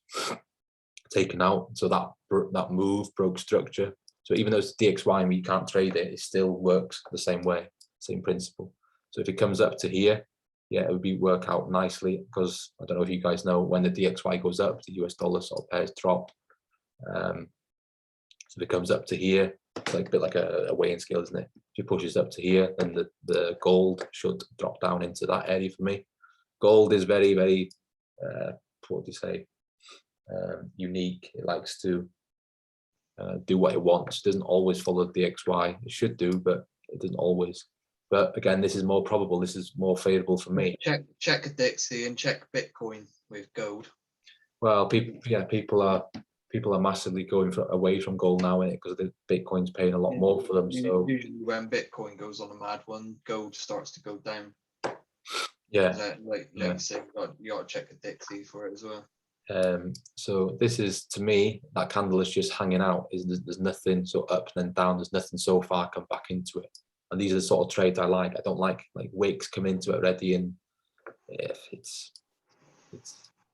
taken out. So that move broke structure. So even though it's DXY and we can't trade it, it still works the same way, same principle. So if it comes up to here, yeah, it would work out nicely, because I don't know if you guys know, when the DXY goes up, the US dollar sort of pairs drop. So if it comes up to here, it's like a bit like a weighing scale, isn't it? If it pushes up to here, then the gold should drop down into that area for me. Gold is very, very, what do you say, unique. It likes to do what it wants. It doesn't always follow the DXY. It should do, but it doesn't always. But again, this is more probable. This is more favorable for me. Check Dixie and check Bitcoin with gold. Well, people are massively going away from gold now, in it, because the Bitcoin's paying a lot more for them. So usually when Bitcoin goes on a mad one, gold starts to go down. Yeah, like you say, you got to check a Dixie for it as well. So this is, to me, that candle is just hanging out. There's nothing so up and then down. There's nothing so far come back into it. And these are the sort of trades I like. I don't like wicks come into it already, and if it's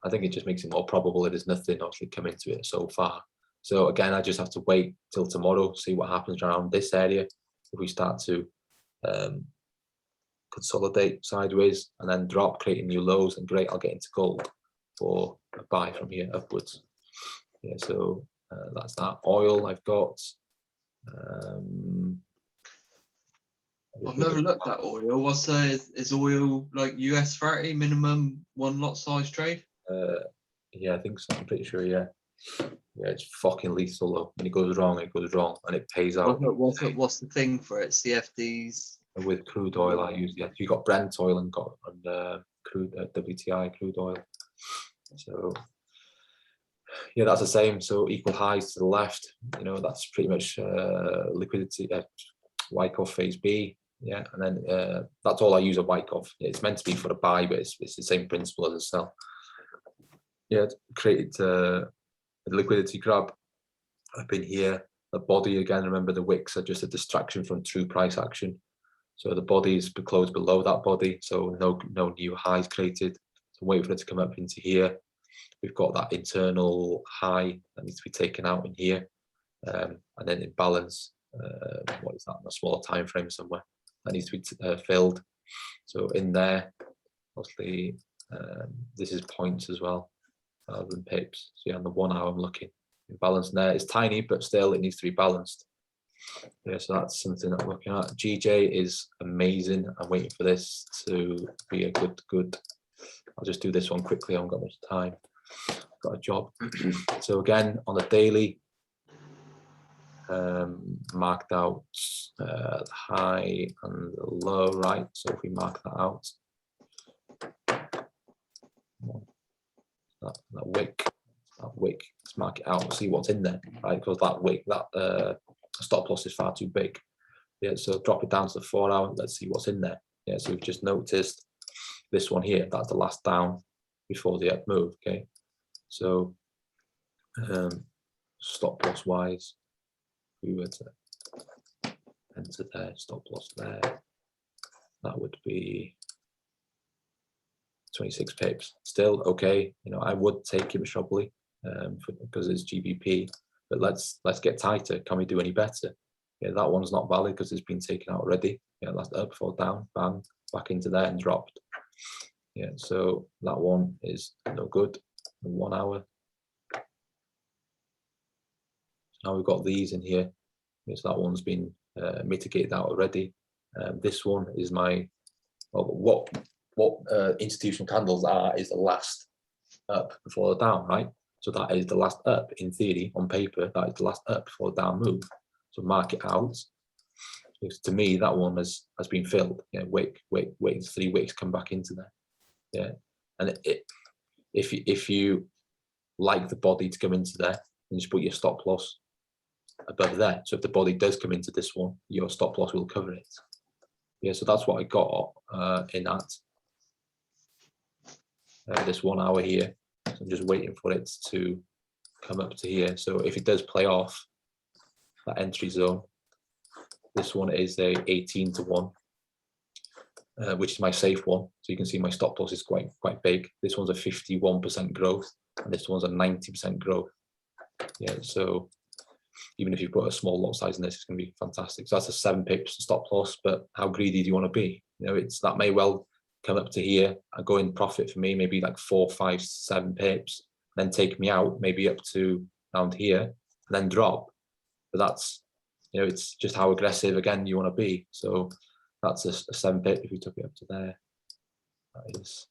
I think it just makes it more probable that there's nothing actually come into it so far. So again, I just have to wait till tomorrow, see what happens around this area. If we start to consolidate sideways and then drop, creating new lows, and great, I'll get into gold for a buy from here upwards. Yeah, so that's that. Oil I've got I've never looked at oil. What's is oil like US 30 minimum one lot size trade? Yeah, I think so. I'm pretty sure. Yeah, yeah, it's fucking lethal though. When it goes wrong, and it pays out. What's the thing for it? CFDs. With crude oil, I use you got Brent oil and crude WTI crude oil. So yeah, that's the same. So equal highs to the left. You know, that's pretty much liquidity. Wyckoff phase B. Yeah, and then that's all I use at Wyckoff. It's meant to be for a buy, but it's the same principle as a sell. Yeah, created a liquidity grab up in here. The body again. Remember the wicks are just a distraction from true price action. So the body is closed below that body, so no new highs created. So wait for it to come up into here. We've got that internal high that needs to be taken out in here, and then in balance. What is that? In a smaller time frame somewhere that needs to be filled. So in there, mostly this is points as well, rather than pips. So yeah, on the 1 hour I'm looking. Balance there. It's tiny, but still it needs to be balanced. Yeah, so that's something that I'm looking at. GJ is amazing. I'm waiting for this to be a good. I'll just do this one quickly. I haven't got much time. I've got a job. So again, on the daily, marked out the high and the low, right? So if we mark that out, that wick, let's mark it out and see what's in there, right? Because that wick, that stop loss is far too big. Yeah, so drop it down to the 4 hour. Let's see what's in there. Yeah, so we've just noticed this one here. That's the last down before the up move. Okay, so stop loss wise, we were to enter there, stop loss there, that would be 26 pips. Still okay. You know, I would take it probably because it's GBP, but let's get tighter. Can we do any better? Yeah, that one's not valid because it's been taken out already. Yeah, that's up, fall down, bang, back into there and dropped. Yeah, so that one is no good. 1 hour. Now we've got these in here. Yes, that one's been mitigated out already. This one is my, well, what institutional candles are is the last up before the down, right? So that is the last up in theory, on paper, that is the last up before the down move. So mark it out. Because to me, that one has been filled. Yeah, wait, 3 weeks, come back into there. Yeah, and if you like the body to come into there, then just put your stop loss above there. So if the body does come into this one, your stop loss will cover it. Yeah, so that's what I got in that this 1 hour here. So I'm just waiting for it to come up to here. So if it does play off that entry zone, this one is a 18 to 1, which is my safe one. So you can see my stop loss is quite big. This one's a 51% growth, and this one's a 90% growth. Yeah, so even if you put a small lot size in this, it's going to be fantastic. So that's a 7 pips stop loss, but how greedy do you want to be? You know, it's that may well come up to here and go in profit for me, maybe like 4, 5, 7 pips, then take me out maybe up to around here, and then drop. But that's, you know, it's just how aggressive again you want to be. So that's a 7 pip. If we took it up to there, that is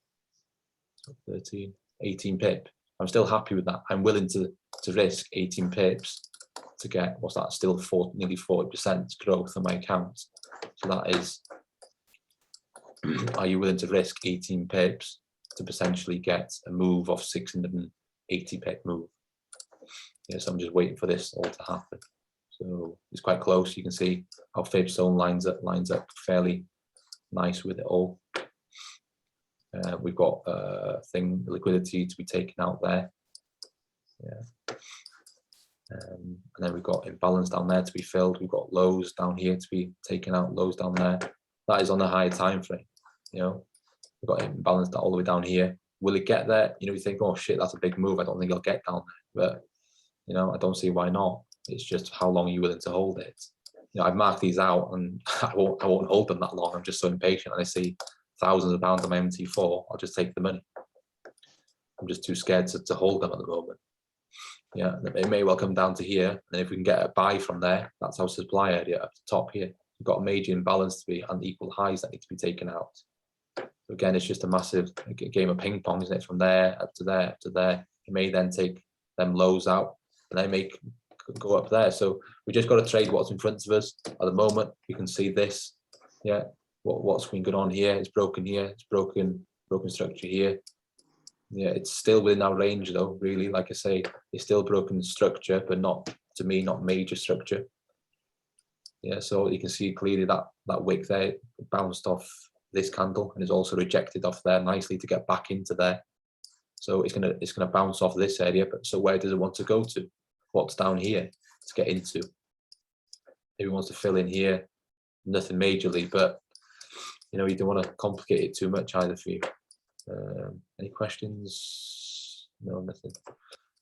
13, 18 pip. I'm still happy with that. I'm willing to risk 18 pips to get, what's that, still nearly 40% growth on my account. So that is, are you willing to risk 18 pips to potentially get a move of 680 pip move? Yes, I'm just waiting for this all to happen. So it's quite close. You can see how fib zone lines up fairly nice with it all. We've got liquidity to be taken out there. Yeah. And then we've got imbalance down there to be filled. We've got lows down here to be taken out, lows down there. That is on a higher time frame. You know, we've got imbalance all the way down here. Will it get there? You know, you think, oh shit, that's a big move. I don't think it'll get down there. But you know, I don't see why not. It's just how long are you willing to hold it? You know, I've marked these out and I won't hold them that long. I'm just so impatient. And I see thousands of pounds on my MT4. I'll just take the money. I'm just too scared to hold them at the moment. Yeah, it may well come down to here, and if we can get a buy from there, that's our supply area up the top here. We've got a major imbalance to be and equal highs that need to be taken out. So again, it's just a massive game of ping pong, isn't it? From there up to there, up to there. It may then take them lows out, and they may go up there. So we just got to trade what's in front of us at the moment. You can see this, yeah. What's been going on here? It's broken here. It's broken structure here. Yeah, it's still within our range though, really. Like I say, it's still broken structure, but not, to me, not major structure. Yeah, so you can see clearly that wick there bounced off this candle and is also rejected off there nicely to get back into there. So it's gonna bounce off this area. But so where does it want to go to? What's down here to get into? Maybe it wants to fill in here. Nothing majorly, but you know, you don't want to complicate it too much either for you. Any questions? No, nothing.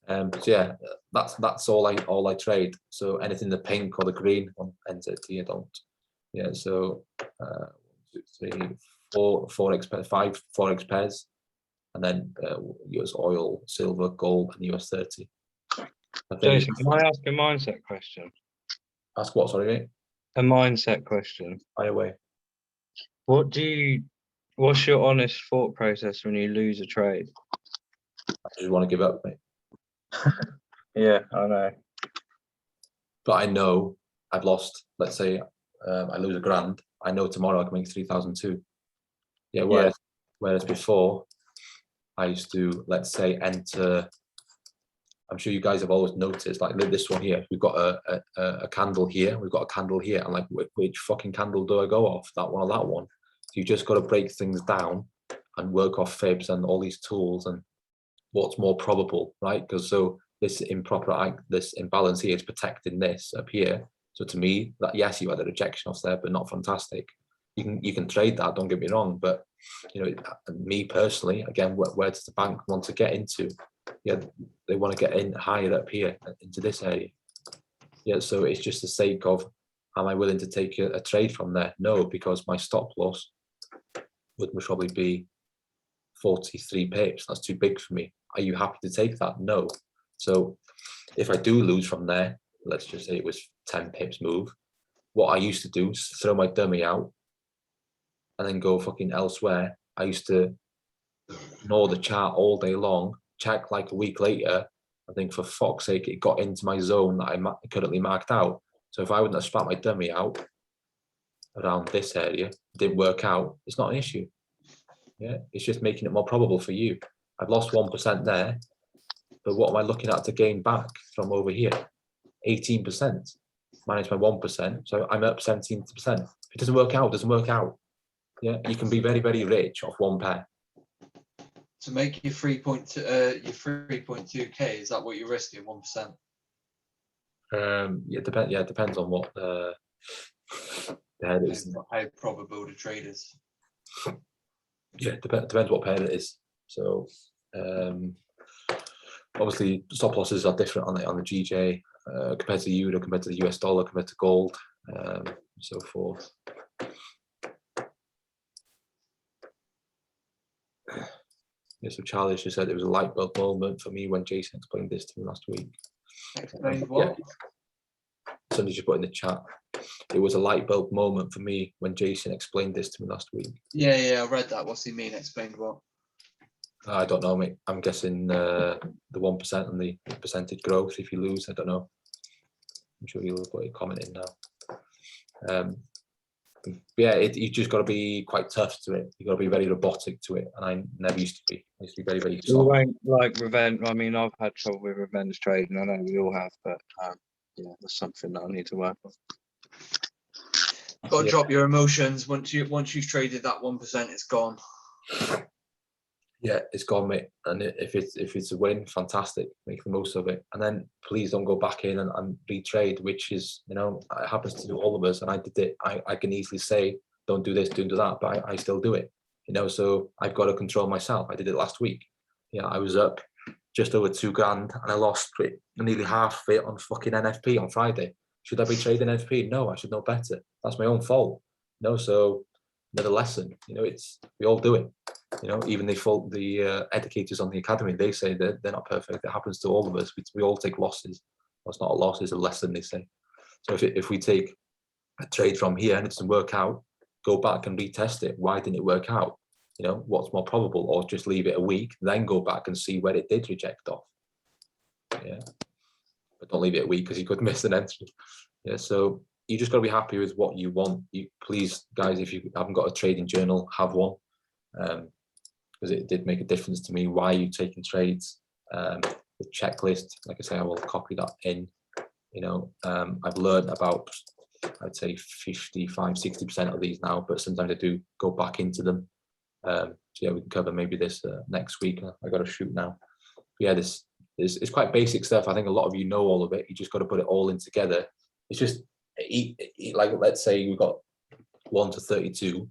So yeah, that's all I trade. So anything the pink or the green on NZT, I don't. Yeah, so 1, 2, 3, 4 forex pairs, 5 forex pairs, and then US oil, silver, gold, and US 30. Jason, can I ask a mindset question? Ask what? Sorry, mate. A mindset question. Fire away. What's your honest thought process when you lose a trade? I just want to give up, mate. Yeah, I know. But I know I've lost. Let's say I lose $1,000. I know tomorrow I can make 3,002. Yeah. Whereas before, I used to, let's say, enter. I'm sure you guys have always noticed, like this one here. We've got a candle here. We've got a candle here, and like, which fucking candle do I go off? That one or that one? You just got to break things down and work off fibs and all these tools and what's more probable, right? Because so this imbalance here is protecting this up here. So to me, that yes, you had a rejection off there, but not fantastic. You can trade that. Don't get me wrong, but you know, me personally, again, where does the bank want to get into? Yeah, they want to get in higher up here into this area. Yeah, so it's just the sake of, am I willing to take a trade from there? No, because my stop loss would probably be 43 pips. That's too big for me. Are you happy to take that? No. So if I do lose from there, let's just say it was 10 pips move, what I used to do is throw my dummy out and then go fucking elsewhere. I used to ignore the chart all day long, check like a week later, I think for fuck's sake, it got into my zone that I currently marked out. So if I wouldn't have spat my dummy out around this area, didn't work out, it's not an issue. Yeah, it's just making it more probable for you. I've lost 1% there, but what am I looking at to gain back from over here? 18% minus my 1%, so I'm up 17%. If it doesn't work out, it doesn't work out. Yeah, you can be very, very rich off one pair. To make your 3.2k, is that what you're risking? 1%? Yeah, it depends on what the pair is. How probable the trade is. Yeah, depends what pair it is. So obviously stop losses are different on the GJ compared to the euro, compared to the US dollar, compared to gold, and so forth. Yeah, so Charlie just said it was a light bulb moment for me when Jason explained this to me last week. Explained what? Yeah. Somebody just put in the chat. It was a light bulb moment for me when Jason explained this to me last week. Yeah, I read that. What's he mean? Explained what? I don't know, mate. I'm guessing the 1% and the percentage growth if you lose. I don't know. I'm sure you'll put a comment in now. Yeah, you just got to be quite tough to it. You got to be very robotic to it, and I never used to be. I used to be very, very soft. Like revenge. I mean, I've had trouble with revenge trading. I know we all have, but yeah, that's something that I need to work on. Got to drop your emotions. Once you've traded that 1%, it's gone. Yeah, it's gone, mate. And if it's a win, fantastic. Make the most of it. And then please don't go back in and retrade, which is, you know, it happens to all of us. And I did it. I can easily say, don't do this, don't do that, but I still do it. You know, so I've got to control myself. I did it last week. Yeah, I was up just over $2,000 and I lost nearly half of it on fucking NFP on Friday. Should I be trading NFP? No, I should know better. That's my own fault. No, so another lesson. You know, we all do it. You know, even the educators on the academy, they say that they're not perfect. It happens to all of us. We all take losses. Well, it's not a loss, it's a lesson, they say. So if we take a trade from here and it doesn't work out, go back and retest it. Why didn't it work out? You know, what's more probable? Or just leave it a week, then go back and see where it did reject off. Yeah, but don't leave it a week because you could miss an entry. Yeah, so you just got to be happy with what you want. You please, guys, if you haven't got a trading journal, have one, because it did make a difference to me. Why are you taking trades? The checklist, like I say, I will copy that in. You know, I've learned about, I'd say 55-60% of these now, but sometimes I do go back into them. So yeah, we can cover maybe this next week. I got to shoot now. But yeah, this is quite basic stuff. I think a lot of you know all of it. You just got to put it all in together. It's just like, let's say we've got 1 to 32.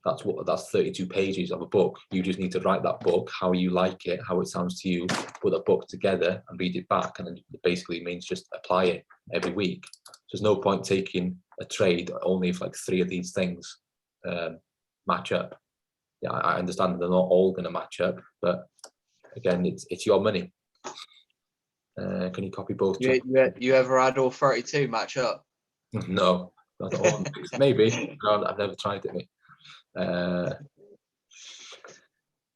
That's 32 pages of a book. You just need to write that book, how you like it, how it sounds to you, put a book together and read it back, and then it basically means just apply it every week. There's no point taking a trade only if like 3 of these things match up. Yeah, I understand that they're not all going to match up, but again, it's your money. Can you copy both? You ever had all 32 match up? No, not all. Maybe. No, I've never tried it, mate.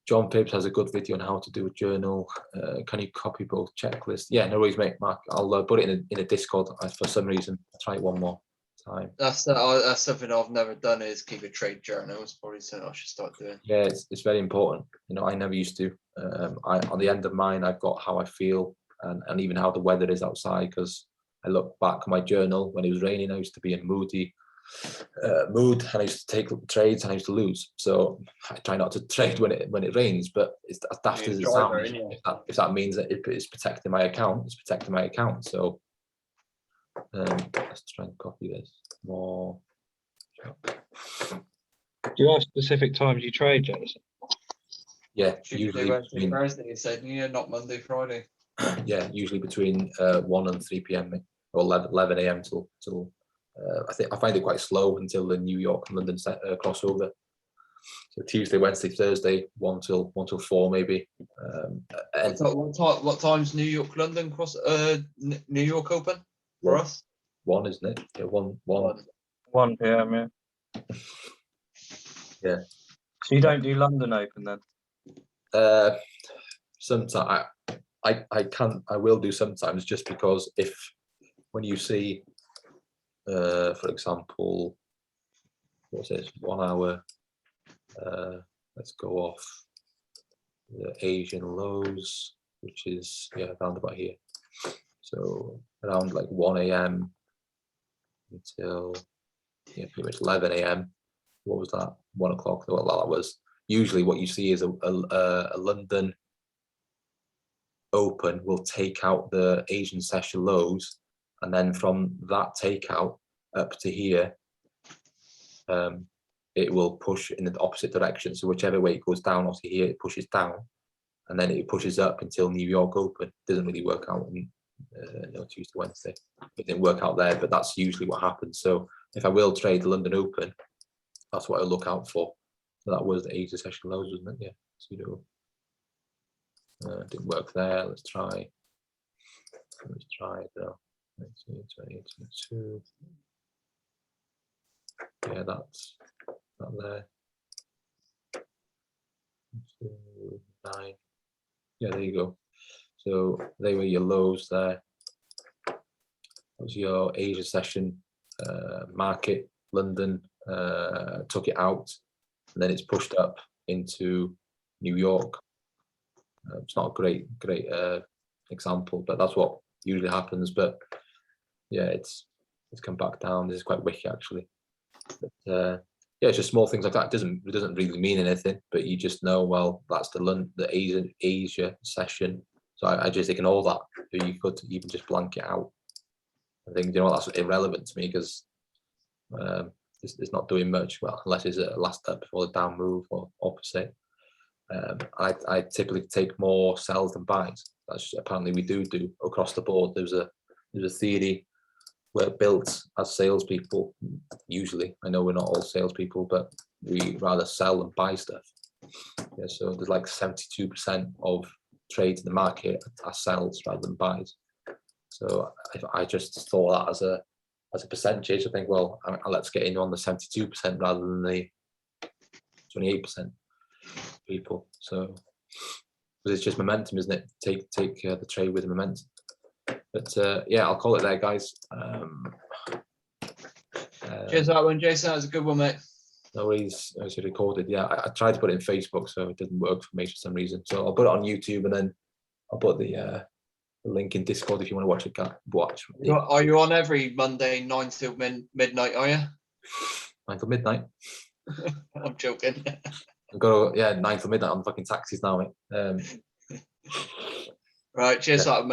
John Pibbs has a good video on how to do a journal. Can you copy both checklists? Yeah, no worries, mate. Mark, I'll put it in a Discord. For some reason, I'll try it one more time. That's something I've never done, is keep a trade journal. It's probably something I should start doing. Yeah, it's very important. You know, I never used to. On the end of mine, I've got how I feel and even how the weather is outside, because I look back at my journal when it was raining. I used to be in moody mood, and I used to take trades and I used to lose. So I try not to trade when it rains, but it's as daft as it sounds. If that means that it's protecting my account, it's protecting my account. So let's try and copy this more. Do you have specific times you trade, Jason? Yeah, Tuesday, Wednesday, Thursday, you said, yeah, not Monday, Friday. Yeah, usually between 1 and 3 p.m. or 11 a.m. till I find it quite slow until the New York and London crossover. So Tuesday, Wednesday, Thursday, 1 till 4 maybe. What time's New York, London cross? New York open for us? 1, isn't it? Yeah, 1. 1 p.m. Yeah. Yeah. So you don't do London Open then? Sometimes I will do sometimes, just because when you see, for example, what's this, 1 hour, let's go off the Asian lows, which is around about here. So around like 1 a.m. until pretty much 11 a.m. What was that? 1 o'clock. What that was. Usually what you see is a London Open will take out the Asian session lows, and then from that takeout up to here, it will push in the opposite direction. So whichever way it goes down, also here it pushes down, and then it pushes up until New York Open. It doesn't really work out on Tuesday, Wednesday. It didn't work out there, but that's usually what happens. So if I will trade the London Open, that's what I look out for. So that was the Asia session lows, wasn't it? Yeah. So didn't work there. Let's try though. 22. Yeah, that's not there. 9. Yeah, there you go. So they were your lows there. That was your Asia session market. London took it out, and then it's pushed up into New York. It's not a great example, but that's what usually happens. But yeah, it's come back down. This is quite wicky actually. But yeah, it's just small things like that. It doesn't really mean anything, but you just know, well, that's the Asia session. So I just ignore that. You could even just blank it out. I think, that's irrelevant to me, because it's not doing much, well, unless it's a last up before the down move or opposite. I typically take more sells than buys. That's just, apparently we do across the board. There's a theory we're built as salespeople. Usually, I know we're not all salespeople, but we rather sell than buy stuff. Yeah, so there's like 72% of trades in the market are sells rather than buys. So if I just thought that as a percentage, I think, well, let's get in on the 72% rather than the 28% people. So because it's just momentum, isn't it? Take the trade with momentum. But yeah, I'll call it there, guys. Cheers for that one, Jason. That was a good one, mate. No worries. It's recorded. Yeah, I tried to put it in Facebook, so it didn't work for me for some reason. So I'll put it on YouTube, and then I'll put the link in Discord if you want to watch it. Watch. Are you on every Monday 9 till midnight? Are you? 9 till midnight. I'm joking. I've got to, 9 till midnight on fucking taxis now, mate. Right. Cheers for that, mate.